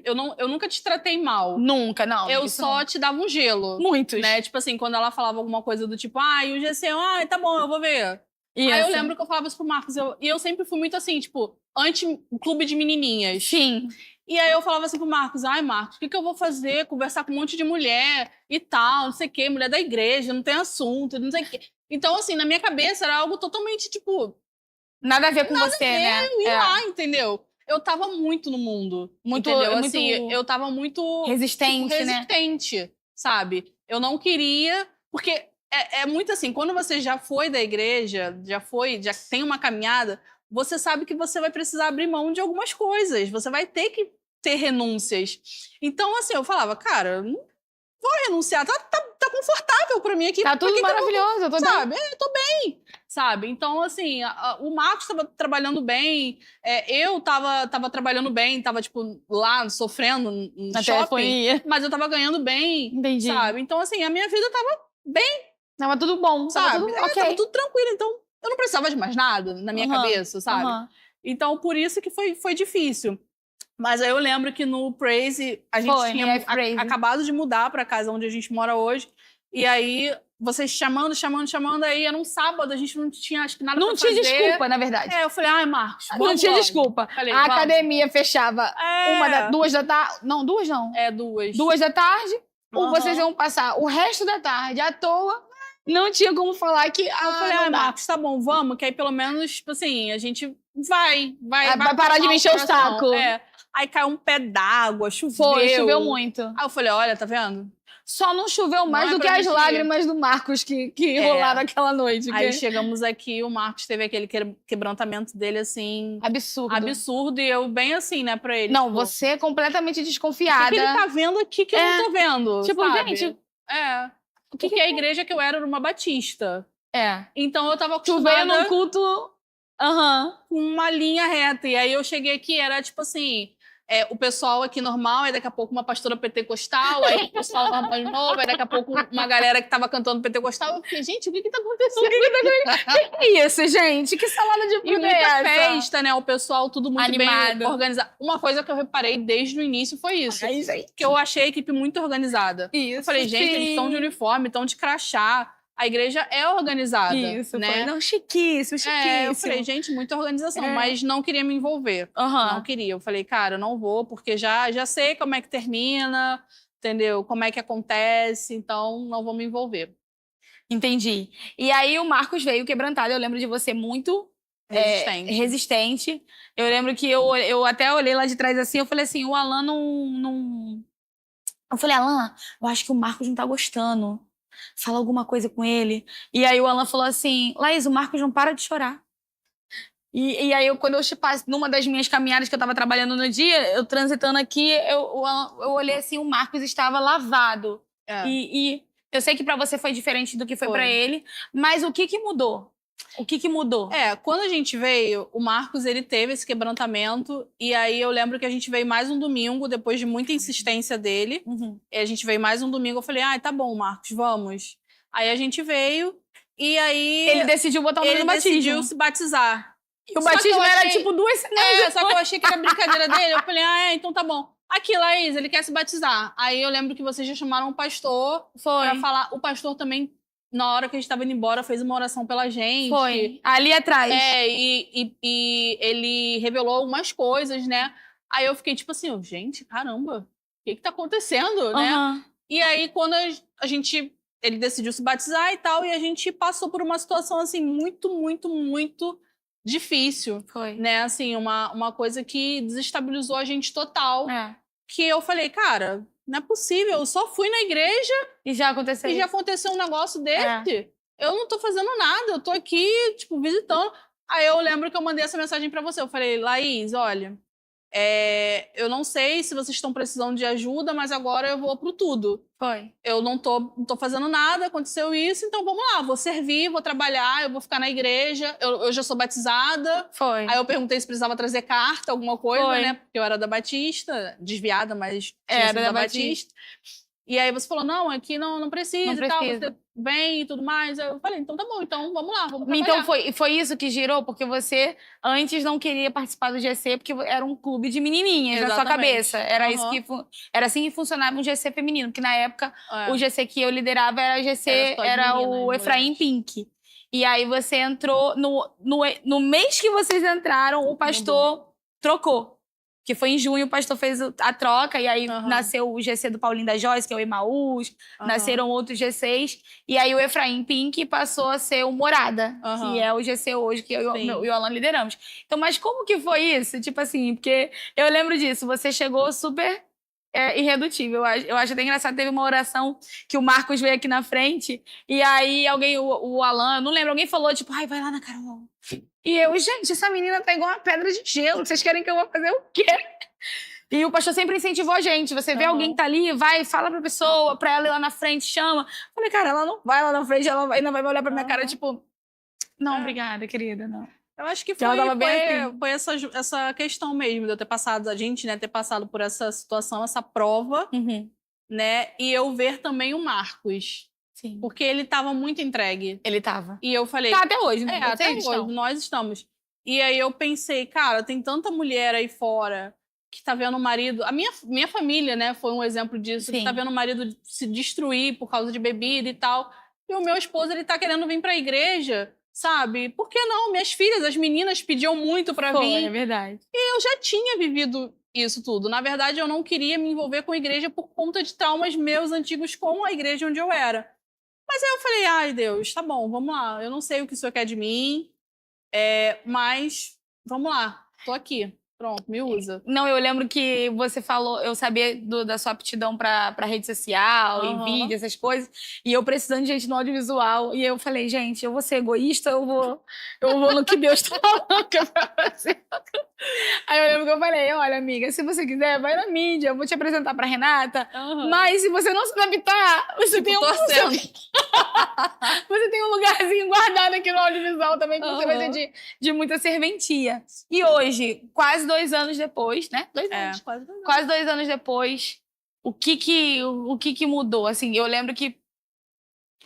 eu nunca te tratei mal. Nunca, não. Eu só te dava um gelo. Muitos. Né? Tipo assim, quando ela falava alguma coisa do tipo, e o GC, tá bom, eu vou ver. Isso. Aí eu lembro que eu falava isso pro Marcos, e eu sempre fui muito assim, tipo, anti-clube de menininhas. Sim. E aí eu falava assim pro Marcos, Marcos, o que eu vou fazer? Conversar com um monte de mulher e tal, não sei o quê, mulher da igreja, não tem assunto, não sei o quê. Então, assim, na minha cabeça era algo totalmente, tipo... Nada a ver com você, né? Eu ia lá, entendeu? Eu tava muito no mundo, entendeu? Assim, eu tava muito... Resistente, resistente, sabe? Eu não queria... Porque é muito assim, quando você já foi da igreja, já tem uma caminhada, você sabe que você vai precisar abrir mão de algumas coisas. Você vai ter que ter renúncias. Então, assim, eu falava, cara, não vou renunciar. Tá confortável pra mim aqui. Tá tudo maravilhoso, eu tô sabe? Eu tô bem, sabe? Então, assim, o Marcos tava trabalhando bem, eu tava trabalhando bem, tava, tipo, lá, sofrendo no na shopping. Telefonia. Mas eu tava ganhando bem, Entendi. sabe? Então, assim, a minha vida tava bem. Tava tudo bom, sabe? Tava Tava tudo tranquilo, então eu não precisava de mais nada na minha cabeça, sabe? Então, por isso que foi difícil. Mas aí eu lembro que no Praise, a gente tinha acabado de mudar pra casa onde a gente mora hoje. E aí, vocês chamando, aí era um sábado, a gente não tinha, acho que nada pra fazer. Não tinha desculpa, na verdade. Eu falei, Marcos, vamos. Não tinha desculpa. Falei, a academia fechava 2 da tarde. Não, 2 não. 2. 2 da tarde. Ou vocês iam passar o resto da tarde à toa. Não tinha como falar que... eu falei, Marcos, tá bom, vamos, que aí pelo menos, tipo assim, a gente vai parar de me encher o saco. Aí caiu um pé d'água, choveu muito. Aí eu falei, olha, tá vendo? Só não choveu mais do que as lágrimas do Marcos que rolaram aquela noite. Aí chegamos aqui, o Marcos teve aquele quebrantamento dele, assim... Absurdo, e eu bem assim, né, pra ele. Não, tipo, você é completamente desconfiada. O que ele tá vendo aqui que eu não tô vendo, tipo, sabe? gente... Porque a igreja que eu era uma batista. Então eu tava acostumada... Tu veio num culto... com uma linha reta. E aí eu cheguei aqui, era tipo assim... o pessoal aqui normal, aí daqui a pouco uma pastora pentecostal, aí o pessoal normal de novo, aí daqui a pouco uma galera que tava cantando pentecostal. Eu fiquei, gente, o que tá acontecendo? O que é isso, gente? Que salada de fruta é essa? Festa, né? O pessoal tudo muito animado, bem organizado. Uma coisa que eu reparei desde o início foi isso. Gente. Que eu achei a equipe muito organizada. Isso, eu falei, gente, eles estão de uniforme, estão de crachá. a igreja é organizada, Isso, né? foi, não, chiquíssimo, chiquíssimo. Eu falei, gente, muita organização, mas não queria me envolver. Não queria. Eu falei, cara, eu não vou, porque já sei como é que termina, entendeu? Como é que acontece, então não vou me envolver. Entendi. E aí o Marcos veio quebrantado. Eu lembro de você muito resistente. Eu lembro que eu até olhei lá de trás assim, eu falei assim, o Alan não... Eu falei, Alan, eu acho que o Marcos não tá gostando. Fala alguma coisa com ele. E aí o Alan falou assim, Laís, o Marcos não para de chorar. E aí, quando eu passo numa das minhas caminhadas que eu tava trabalhando no dia, eu transitando aqui, eu olhei assim, o Marcos estava lavado. E eu sei que pra você foi diferente do que foi pra ele, mas o que mudou? O que mudou? Quando a gente veio, o Marcos, ele teve esse quebrantamento, e aí eu lembro que a gente veio mais um domingo, depois de muita insistência dele, e a gente veio mais um domingo, eu falei, tá bom, Marcos, vamos. Aí a gente veio, e aí... Ele decidiu botar o nome no batismo. Ele decidiu se batizar. E o batismo era tipo 2 semanas. Só que eu achei que era brincadeira dele, eu falei, então tá bom. Aqui, Laís, ele quer se batizar. Aí eu lembro que vocês já chamaram um pastor pra falar, o pastor também... Na hora que a gente tava indo embora, fez uma oração pela gente. Foi. Ali atrás. E ele revelou algumas coisas, né? Aí eu fiquei tipo assim, gente, caramba, o que tá acontecendo, né? E aí, quando ele decidiu se batizar e tal, e a gente passou por uma situação, assim, muito, muito, muito difícil. Foi. Né? Assim, uma coisa que desestabilizou a gente total. Que eu falei, cara... Não é possível, eu só fui na igreja e já aconteceu um negócio desse. Eu não tô fazendo nada, eu tô aqui, tipo, visitando. Aí eu lembro que eu mandei essa mensagem pra você. Eu falei, Laís, olha, eu não sei se vocês estão precisando de ajuda, mas agora eu vou pro tudo. Foi. Eu não tô fazendo nada, aconteceu isso, então vamos lá, vou servir, vou trabalhar, eu vou ficar na igreja, eu já sou batizada. Foi. Aí eu perguntei se precisava trazer carta, alguma coisa, né? Porque eu era da Batista, desviada, mas era da Batista. E aí você falou, não, aqui não precisa e tal, você vem e tudo mais. Eu falei, então tá bom, então vamos lá, vamos trabalhar. Então foi isso que girou? Porque você antes não queria participar do GC porque era um clube de menininhas. Exatamente. Na sua cabeça. Era isso era assim que funcionava um GC feminino. Porque na época o GC que eu liderava era o Efraim Pink. E aí você entrou, no mês que vocês entraram, o pastor trocou. Que foi em junho, o pastor fez a troca, e aí nasceu o GC do Paulinho da Joyce, que é o Emaús, nasceram outros GCs, e aí o Efraim Pink passou a ser o Morada, que é o GC hoje, que eu e o Alan lideramos. Então, mas como que foi isso? Tipo assim, porque eu lembro disso, você chegou super irredutível. Eu acho até engraçado, teve uma oração que o Marcos veio aqui na frente, e aí alguém, o Alan, eu não lembro, alguém falou, tipo, vai lá na Carol. E eu, gente, essa menina tá igual uma pedra de gelo. Vocês querem que eu vou fazer o quê? E o pastor sempre incentivou a gente. Você vê alguém que tá ali, vai, fala pra pessoa, pra ela ir lá na frente, chama. Eu falei, cara, ela não vai lá na frente, ela ainda vai olhar pra minha cara, tipo... Não, obrigada, querida, não. Eu acho que foi essa questão mesmo de eu ter passado, a gente, né, ter passado por essa situação, essa prova, né? E eu ver também o Marcos. Sim. Porque ele tava muito entregue. Ele tava. E eu falei... Tá até hoje, né? Até hoje, nós estamos. E aí eu pensei, cara, tem tanta mulher aí fora que tá vendo o marido... A minha família, né, foi um exemplo disso. Que tá vendo o marido se destruir por causa de bebida e tal. E o meu esposo, ele tá querendo vir pra igreja, sabe? Por que não? Minhas filhas, as meninas pediam muito pra vir. É verdade. E eu já tinha vivido isso tudo. Na verdade, eu não queria me envolver com a igreja por conta de traumas meus antigos com a igreja onde eu era. Mas aí eu falei, ai, Deus, tá bom, vamos lá. Eu não sei o que o Senhor quer de mim, mas vamos lá, tô aqui. Pronto, me usa. Não, eu lembro que você falou, eu sabia da sua aptidão pra rede social, e vídeo, essas coisas, e eu precisando de gente no audiovisual, e eu falei, gente, eu vou ser egoísta, eu vou no que Deus tá falando que é pra fazer. Aí eu lembro que eu falei, olha, amiga, se você quiser, vai na mídia, eu vou te apresentar pra Renata, mas se você não se adaptar, você tem você tem um lugarzinho guardado aqui no audiovisual também, que você vai ter de muita serventia. E hoje, quase 2 anos depois, né? 2 anos. Quase 2 anos depois, o que mudou? Assim, eu lembro que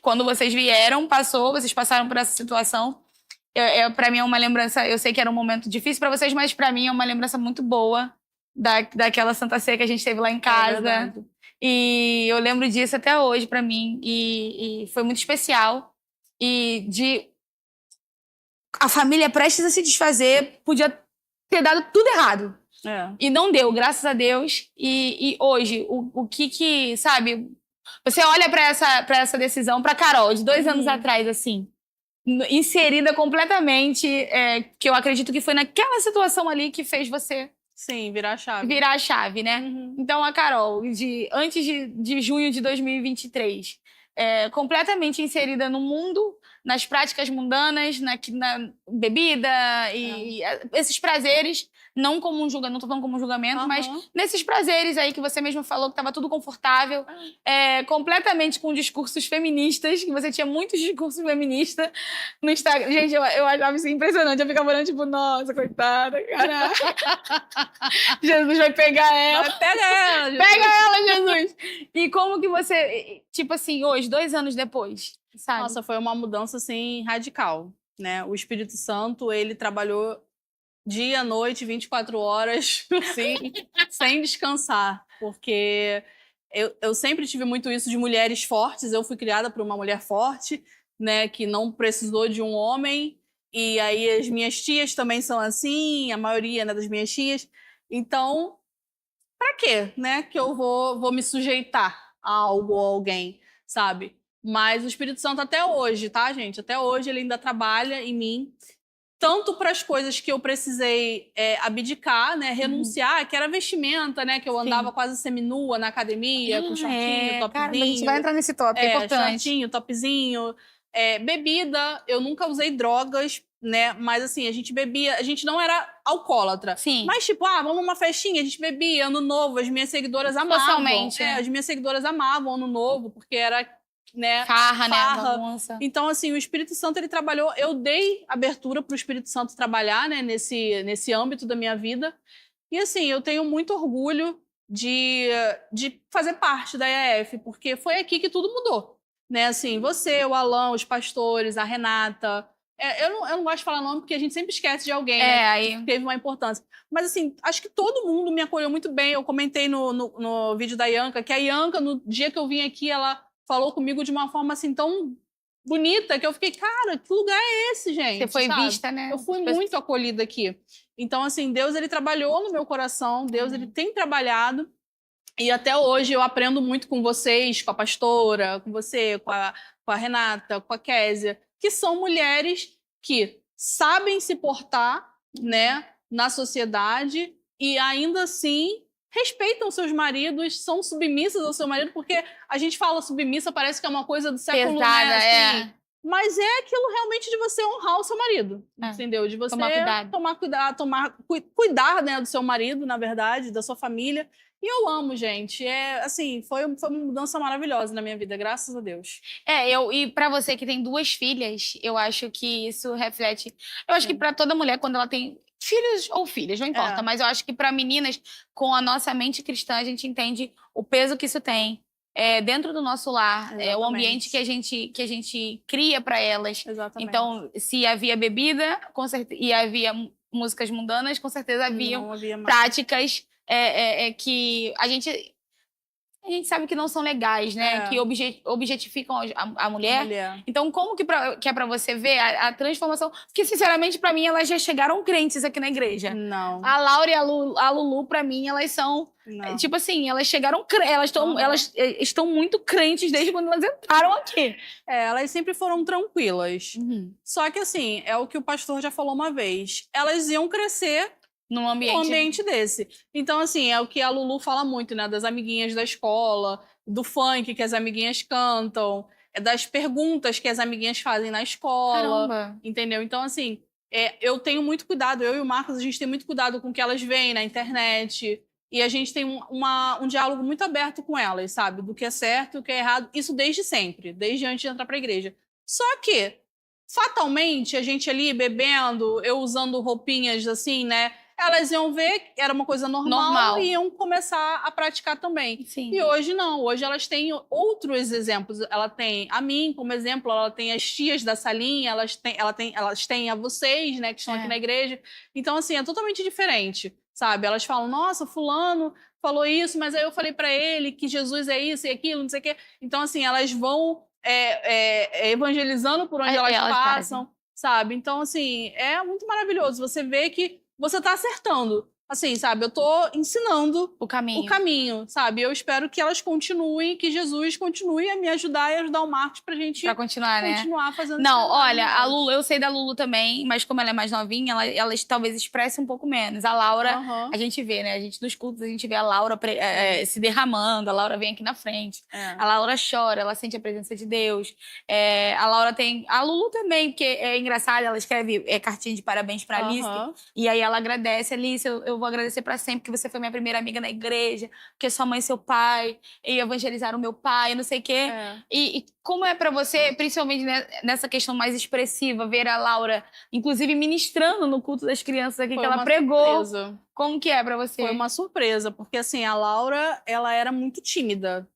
quando vocês vieram, vocês passaram por essa situação. Pra mim é uma lembrança, eu sei que era um momento difícil pra vocês, mas pra mim é uma lembrança muito boa daquela Santa Ceia que a gente teve lá em casa. E eu lembro disso até hoje pra mim. E foi muito especial. e de a família prestes a se desfazer, podia ter dado tudo errado. E não deu, graças a Deus. E hoje, o que, sabe? Você olha pra essa decisão, pra Carol, de 2 anos atrás, assim, inserida completamente, que eu acredito que foi naquela situação ali que fez você... Sim, virar a chave. Virar a chave, né? Então, a Carol, antes de junho de 2023, completamente inserida no mundo, nas práticas mundanas, na bebida e esses prazeres, não como um julgamento, não tô falando como um julgamento, mas nesses prazeres aí que você mesmo falou que tava tudo confortável, completamente com discursos feministas, que você tinha muitos discursos feministas no Instagram. Gente, eu achava isso impressionante. Eu ficava olhando, tipo, nossa, coitada, caraca. Jesus vai pegar ela. Pega ela, Jesus. Pega ela, Jesus. E como que você, tipo assim, hoje, 2 anos depois, sabe? Nossa, foi uma mudança, assim, radical, né? O Espírito Santo, ele trabalhou dia, noite, 24 horas, assim, sem descansar. Porque eu sempre tive muito isso de mulheres fortes. Eu fui criada por uma mulher forte, né? Que não precisou de um homem. E aí as minhas tias também são assim, a maioria, né, das minhas tias. Então, pra quê, né? Que eu vou me sujeitar a algo ou alguém, sabe? Mas o Espírito Santo até hoje, tá, gente? Até hoje ele ainda trabalha em mim. Tanto para as coisas que eu precisei abdicar, né? Renunciar, que era vestimenta, né? Que eu andava quase seminua na academia, com shortinho, topzinho. Cara, a gente vai entrar nesse top, é importante. Shortinho, topzinho. Bebida, eu nunca usei drogas, né? Mas assim, a gente bebia, a gente não era alcoólatra. Sim. Mas tipo, vamos numa festinha, a gente bebia, Ano Novo, as minhas seguidoras amavam. Socialmente, né? As minhas seguidoras amavam Ano Novo, porque era... né? Farra, né? Bagunça. Então, assim, o Espírito Santo, ele trabalhou... Eu dei abertura para o Espírito Santo trabalhar, né? Nesse âmbito da minha vida. E, assim, eu tenho muito orgulho de fazer parte da EAF, porque foi aqui que tudo mudou, né? Assim, você, o Alan, os pastores, a Renata... eu não gosto de falar nome, porque a gente sempre esquece de alguém, né? Aí... Que teve uma importância. Mas, assim, acho que todo mundo me acolheu muito bem. Eu comentei no vídeo da Ianca, que a Ianca, no dia que eu vim aqui, ela... falou comigo de uma forma assim tão bonita que eu fiquei, cara, que lugar é esse, gente? Você foi sabe? vista, né? Eu fui muito acolhida aqui. Então, assim, Deus, ele trabalhou no meu coração, Deus, ele tem trabalhado. E até hoje eu aprendo muito com vocês, com a pastora, com você, com a Renata, com a Késia, que são mulheres que sabem se portar, né, na sociedade e ainda assim respeitam seus maridos, são submissas ao seu marido, porque a gente fala submissa, parece que é uma coisa do século, pesada, né, assim, mas é aquilo realmente de você honrar o seu marido, entendeu? De você cuidar, né, do seu marido, na verdade, da sua família. E eu amo, gente. Assim, foi uma mudança maravilhosa na minha vida, graças a Deus. E pra você que tem 2 filhas, eu acho que isso reflete... Eu acho que pra toda mulher, quando ela tem filhos ou filhas, não importa, mas eu acho que pra meninas, com a nossa mente cristã, a gente entende o peso que isso tem dentro do nosso lar, o ambiente que a gente cria pra elas. Exatamente. Então, se havia bebida, com certeza, e havia músicas mundanas, com certeza havia práticas que a gente sabe que não são legais, né? Que objetificam a mulher. Então, como que é pra você ver a transformação? Porque, sinceramente, pra mim, elas já chegaram crentes aqui na igreja. Não. A Laura e a Lulu, pra mim, elas são... Tipo assim, elas chegaram... Elas estão muito crentes desde quando elas entraram aqui. Elas sempre foram tranquilas. Só que, assim, é o que o pastor já falou uma vez. Elas iam crescer num ambiente desse. Então, assim, é o que a Lulu fala muito, né? Das amiguinhas da escola, do funk que as amiguinhas cantam, das perguntas que as amiguinhas fazem na escola. Caramba. Entendeu? Então, assim, eu tenho muito cuidado. Eu e o Marcos, a gente tem muito cuidado com o que elas veem na internet. E a gente tem um diálogo muito aberto com elas, sabe? Do que é certo e o que é errado. Isso desde sempre, desde antes de entrar pra igreja. Só que, fatalmente, a gente ali bebendo, eu usando roupinhas assim, né? Elas iam ver que era uma coisa normal e iam começar a praticar também. Sim. E hoje não. Hoje elas têm outros exemplos. Ela tem a mim como exemplo, ela tem as tias da salinha, elas têm a vocês, né, que estão aqui na igreja. Então, assim, é totalmente diferente, sabe? Elas falam, nossa, fulano falou isso, mas aí eu falei pra ele que Jesus é isso e aquilo, não sei o quê. Então, assim, elas vão evangelizando por onde elas passam, sabe? Então, assim, é muito maravilhoso. Você vê que você tá acertando. Assim, sabe? Eu tô ensinando O caminho. o caminho, sabe? Eu espero que elas continuem, que Jesus continue a me ajudar e ajudar o Marcos pra gente Pra continuar, né? continuar fazendo Não, esse olha, trabalho. a Lulu, eu sei da Lulu também, mas como ela é mais novinha, ela talvez expresse um pouco menos. A Laura, Aham. a gente vê, né? A gente nos cultos, a gente vê a Laura se derramando, a Laura vem aqui na frente. É. A Laura chora, ela sente a presença de Deus. A Laura tem... A Lulu também, porque é engraçado, ela escreve cartinha de parabéns pra Alice. Aham. E aí ela agradece, Alice, eu vou agradecer pra sempre, que você foi minha primeira amiga na igreja, porque sua mãe e seu pai, e evangelizaram meu pai, não sei o quê. É. E como é pra você, principalmente nessa questão mais expressiva, ver a Laura, inclusive ministrando no culto das crianças aqui, Foi que ela uma pregou. surpresa. Como que é pra você? Foi uma surpresa, porque assim, a Laura, ela era muito tímida.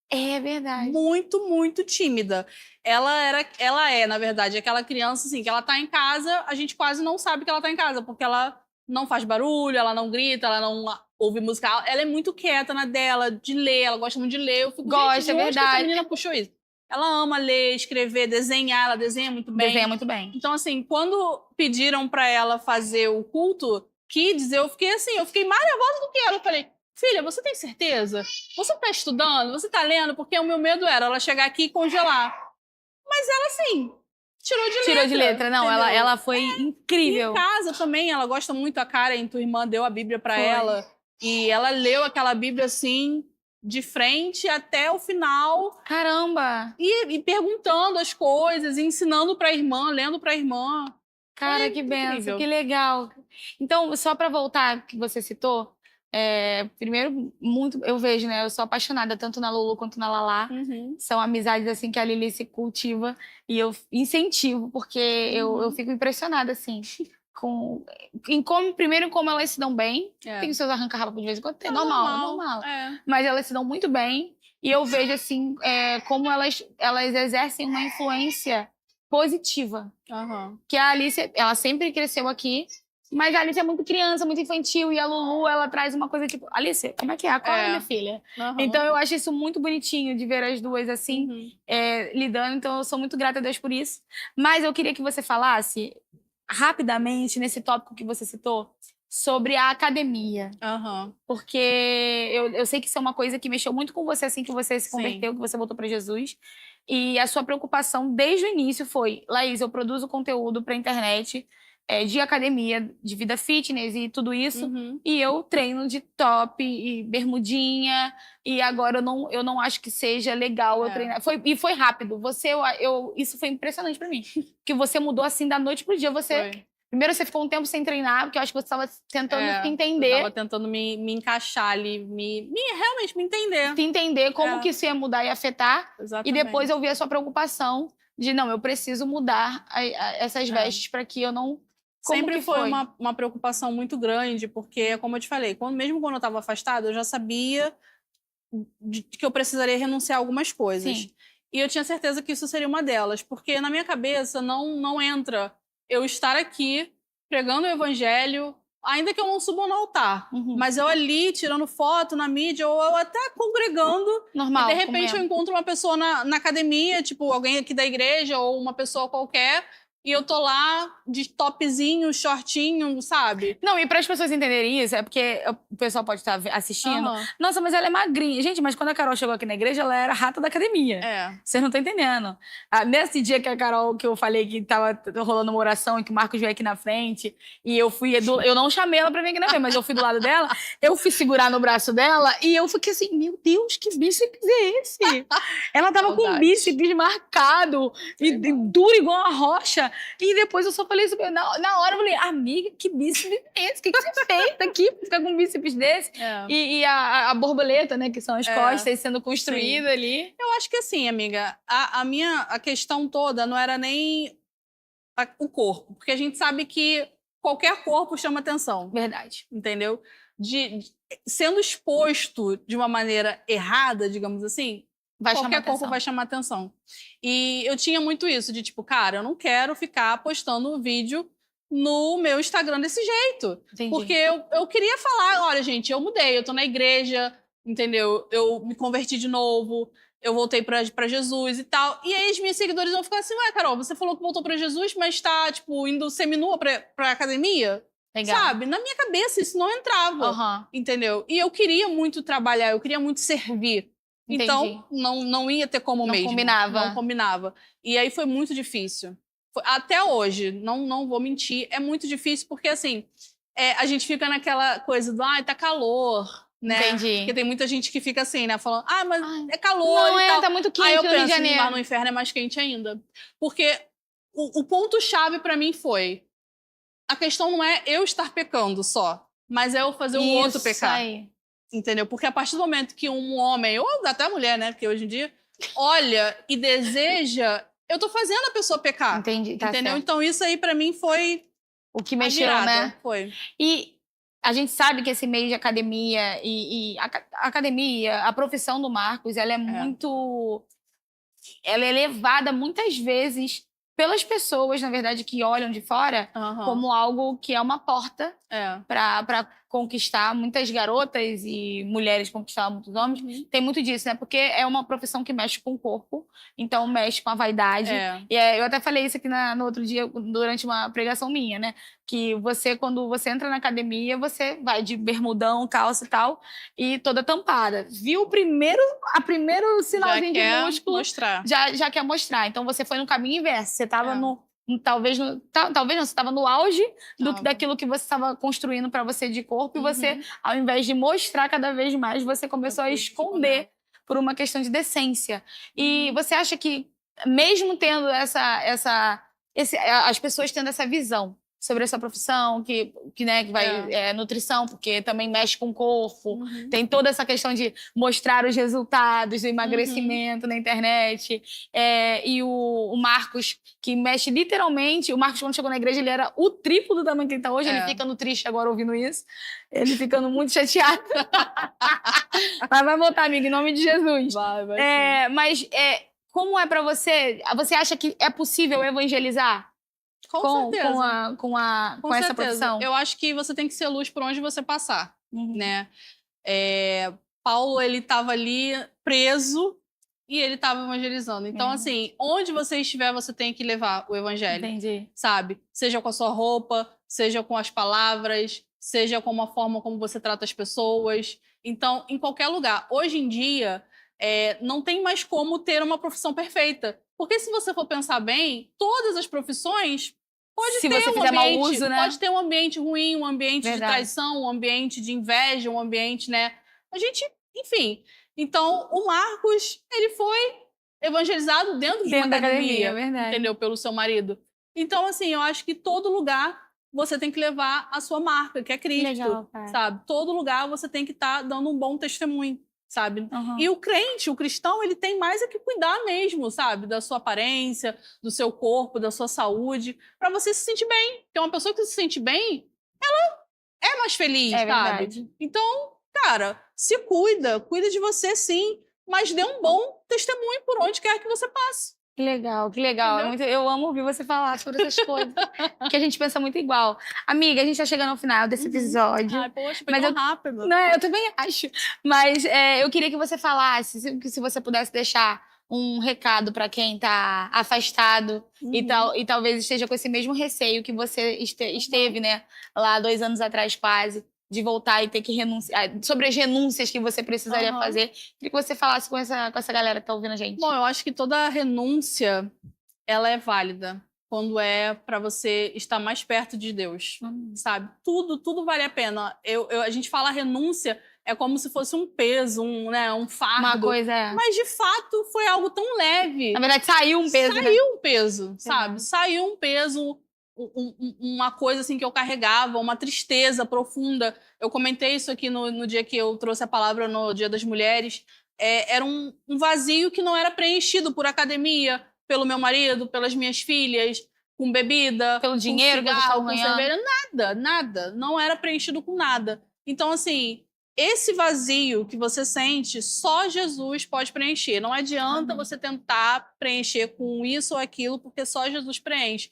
É verdade. Muito, muito tímida. Ela é, na verdade, aquela criança assim, que ela tá em casa, a gente quase não sabe que ela tá em casa, porque ela não faz barulho, ela não grita, ela não ouve música. Ela é muito quieta na dela, de ler, ela gosta muito de ler. Eu fico, Gosta, gente, de é onde que essa verdade. menina puxou isso? Ela ama ler, escrever, desenhar, ela desenha muito bem. Desenha muito bem. Então, assim, quando pediram pra ela fazer o culto Kids, eu fiquei assim, eu fiquei mais nervosa do que ela. Eu falei, filha, você tem certeza? Você tá estudando? Você tá lendo? Porque o meu medo era ela chegar aqui e congelar. Mas ela, assim, tirou de letra. Tirou de letra, não, entendeu? ela foi E incrível. em casa também, ela gosta muito, a Karen, tua irmã, deu a Bíblia pra Foi. ela. E ela leu aquela Bíblia, assim, de frente até o final. Caramba! E perguntando as coisas, e ensinando pra irmã, lendo pra irmã. Cara, Foi que incrível. benção, que legal. Então, só pra voltar que você citou, primeiro, muito, eu vejo, né? Eu sou apaixonada tanto na Lulu quanto na Lalá. Uhum. São amizades, assim, que a Lili se cultiva e eu incentivo, porque eu fico impressionada, assim, primeiro, em como elas se dão bem. É. Tem os seus arranca-rabo de vez em quando, é É normal. É. Mas elas se dão muito bem e eu vejo, assim, como elas exercem uma influência positiva. Aham. Que a Alice, ela sempre cresceu aqui, mas a Alice é muito criança, muito infantil, e a Lulu, ela traz uma coisa tipo, Alice, como é que é? Acorda, minha filha. Aham. Então eu acho isso muito bonitinho de ver as duas assim, Uhum. lidando, então eu sou muito grata a Deus por isso. Mas eu queria que você falasse, rapidamente, nesse tópico que você citou, sobre a academia. Aham. Porque eu sei que isso é uma coisa que mexeu muito com você assim que você se Sim. converteu, que você voltou para Jesus. E a sua preocupação desde o início foi, Laís, eu produzo conteúdo para internet de academia, de vida fitness e tudo isso. Uhum. E eu treino de top e bermudinha. E agora eu não acho que seja legal eu treinar. E foi rápido. Isso foi impressionante para mim. Que você mudou assim da noite pro dia. Foi. Primeiro você ficou um tempo sem treinar, porque eu acho que você estava tentando se Eu entender. tava tentando me encaixar ali, realmente me entender. Se entender como que isso ia mudar e afetar. Exatamente. E depois eu vi a sua preocupação de, não, eu preciso mudar essas vestes para que eu não... Sempre foi uma preocupação muito grande, porque, como eu te falei, mesmo quando eu estava afastada, eu já sabia que eu precisaria renunciar a algumas coisas. Sim. E eu tinha certeza que isso seria uma delas, porque na minha cabeça não entra eu estar aqui pregando o evangelho, ainda que eu não suba no altar, mas eu ali tirando foto na mídia, ou eu até congregando. Normal. E de repente eu encontro uma pessoa na academia, tipo alguém aqui da igreja, ou uma pessoa qualquer, e eu tô lá de topzinho, shortinho, sabe? Não, e para as pessoas entenderem isso, é porque o pessoal pode estar assistindo. Nossa, mas ela é magrinha. Gente, mas quando a Carol chegou aqui na igreja, ela era rata da academia. Vocês não estão entendendo. Nesse dia que a Carol, que eu falei que tava rolando uma oração e que o Marcos veio aqui na frente, e eu não chamei ela pra vir aqui na frente, mas eu fui do lado dela, eu fui segurar no braço dela e eu fiquei assim, meu Deus, que bíceps é esse? Ela tava com o bíceps marcado e duro igual uma rocha. E depois eu só falei isso, na hora eu falei, amiga, que bíceps é esse? O que você fez aqui pra ficar com um bíceps desse? E a borboleta, né, que são as costas sendo construída ali. Eu acho que assim, amiga, a questão toda não era nem o corpo, porque a gente sabe que qualquer corpo chama atenção. Verdade. Entendeu? Sendo exposto de uma maneira errada, digamos assim, qualquer corpo vai chamar atenção. E eu tinha muito isso, de tipo, cara, eu não quero ficar postando vídeo no meu Instagram desse jeito. Entendi. Porque eu queria falar, olha, gente, eu mudei, eu tô na igreja, entendeu? Eu me converti de novo. eu voltei pra Jesus e tal. E aí, as minhas seguidores vão ficar assim, ué, Carol, você falou que voltou pra Jesus, mas tá, tipo, indo seminua pra academia? Legal. Sabe? Na minha cabeça, isso não entrava. Aham. Entendeu? E eu queria muito trabalhar, eu queria muito servir. Entendi. Então, não ia ter como Não mesmo. combinava. Não combinava. E aí foi muito difícil. Até hoje, não vou mentir, é muito difícil, porque assim, a gente fica naquela coisa do, ai, tá calor, né? Entendi. Porque tem muita gente que fica assim, né? Falando, mas é calor Não e tal. tá muito quente Aí eu no Rio de penso, Janeiro. lá no inferno é mais quente ainda. Porque o ponto-chave pra mim foi, a questão não é eu estar pecando só, mas é eu fazer o outro pecar. Aí. Entendeu? Porque a partir do momento que um homem, ou até a mulher, né? Porque hoje em dia, olha e deseja, eu tô fazendo a pessoa pecar. Entendi, tá Entendeu? certo. Então isso aí pra mim foi O que a mexeu, virada. né? Foi. E a gente sabe que esse meio de academia a academia, a profissão do Marcos, ela é muito... Ela é levada muitas vezes pelas pessoas, na verdade, que olham de fora, como algo que é uma porta para conquistar muitas garotas e mulheres conquistar muitos homens. Tem muito disso, né? Porque é uma profissão que mexe com o corpo, então mexe com a vaidade. E eu até falei isso aqui no outro dia, durante uma pregação minha, né? Que você, quando você entra na academia, você vai de bermudão, calça e tal, e toda tampada. Viu a primeiro sinalzinho de músculo, mostrar. Já quer mostrar. Então você foi no caminho inverso. Você estava talvez não, você estava no auge daquilo que você estava construindo para você de corpo, e você, ao invés de mostrar cada vez mais, você começou a esconder por uma questão de decência. E você acha que, mesmo tendo as pessoas tendo essa visão sobre essa profissão, que vai nutrição, porque também mexe com o corpo, tem toda essa questão de mostrar os resultados do emagrecimento na internet, e o Marcos, que mexe literalmente, o Marcos, quando chegou na igreja, ele era o triplo do tamanho que ele tá hoje, ele fica no triste agora ouvindo isso, ele ficando muito chateado. Mas vai voltar, amiga, em nome de Jesus. Vai mas como é pra você? Você acha que é possível evangelizar? Com certeza. Com essa profissão? Eu acho que você tem que ser luz por onde você passar, né? Paulo, ele estava ali preso e ele estava evangelizando. Então, assim, onde você estiver, você tem que levar o evangelho. Entendi. Sabe? Seja com a sua roupa, seja com as palavras, seja com a forma como você trata as pessoas. Então, em qualquer lugar. Hoje em dia, não tem mais como ter uma profissão perfeita. Porque se você for pensar bem, todas as profissões pode ter um ambiente ruim, um ambiente de traição, um ambiente de inveja, um ambiente, né? A gente, enfim. Então, o Marcos, ele foi evangelizado dentro de uma academia, entendeu? Pelo seu marido. Então, assim, eu acho que todo lugar você tem que levar a sua marca, que é Cristo, legal, sabe? Todo lugar você tem que estar dando um bom testemunho, sabe? E o crente, o cristão, ele tem mais que cuidar mesmo, sabe? Da sua aparência, do seu corpo, da sua saúde, pra você se sentir bem. Porque uma pessoa que se sente bem, ela é mais feliz, sabe? Verdade. Então, cara, se cuida de você sim, mas dê um bom testemunho por onde quer que você passe. Que legal, que legal. Eu amo ouvir você falar sobre essas coisas, que a gente pensa muito igual. Amiga, a gente tá chegando ao final desse episódio. Ai, poxa, foi rápido. Não, eu também acho. Mas eu queria que você falasse, se você pudesse deixar um recado para quem tá afastado e talvez esteja com esse mesmo receio que você esteve, né, lá 2 anos atrás quase, de voltar e ter que renunciar, sobre as renúncias que você precisaria fazer. Queria que você falasse com essa galera que tá ouvindo a gente. Bom, eu acho que toda renúncia, ela é válida quando é para você estar mais perto de Deus, sabe? Tudo vale a pena. A gente fala renúncia, é como se fosse um peso, um fardo. Uma coisa, Mas, de fato, foi algo tão leve. Na verdade, saiu um peso, Saiu um peso, sabe? Saiu um peso, uma coisa assim que eu carregava, uma tristeza profunda. Eu comentei isso aqui no dia que eu trouxe a palavra no Dia das Mulheres. Era um vazio que não era preenchido por academia, pelo meu marido, pelas minhas filhas, com bebida, pelo dinheiro, com cigarro, com cerveja, nada. Não era preenchido com nada. Então, assim, esse vazio que você sente, só Jesus pode preencher. Não adianta você tentar preencher com isso ou aquilo, porque só Jesus preenche.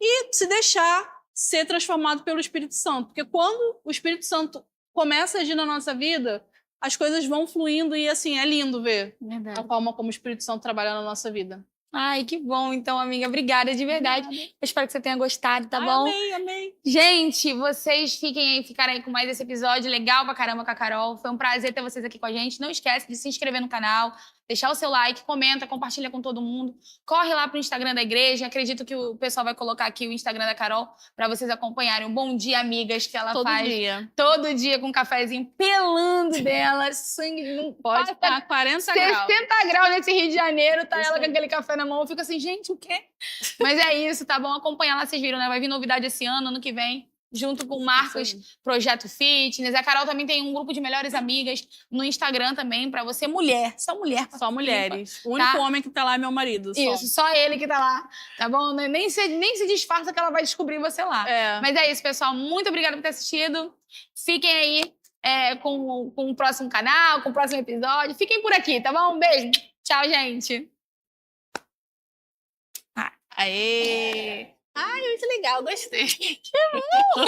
E se deixar ser transformado pelo Espírito Santo. Porque quando o Espírito Santo começa a agir na nossa vida, as coisas vão fluindo e, assim, é lindo ver Verdade. a forma como o Espírito Santo trabalha na nossa vida. Ai, que bom, então, amiga. Obrigada, de verdade. Eu espero que você tenha gostado, tá Ai, bom? amei. Gente, vocês ficaram aí com mais esse episódio legal pra caramba com a Carol. Foi um prazer ter vocês aqui com a gente. Não esquece de se inscrever no canal, deixar o seu like, comenta, compartilha com todo mundo. Corre lá pro Instagram da igreja. Acredito que o pessoal vai colocar aqui o Instagram da Carol pra vocês acompanharem o Bom Dia Amigas que ela faz todo dia com um cafezinho pelando dela. Sangue não pode estar 40 graus. 60 graus nesse Rio de Janeiro, tá ela com aquele café na mão. Eu fico assim, gente, o quê? Mas é isso, tá bom? Acompanha lá, vocês viram, né? Vai vir novidade esse ano que vem, junto com o Marcos, Projeto Fitness. A Carol também tem um grupo de melhores amigas no Instagram também, pra você, mulher. Só mulher. Só mulheres. O único homem que tá lá é meu marido. Isso, só ele que tá lá, tá bom? Nem se disfarça que ela vai descobrir você lá. Mas é isso, pessoal. Muito obrigada por ter assistido. Fiquem aí com o próximo canal, com o próximo episódio. Fiquem por aqui, tá bom? Um beijo. Tchau, gente. Aê! Ai, muito legal, gostei. Que bom!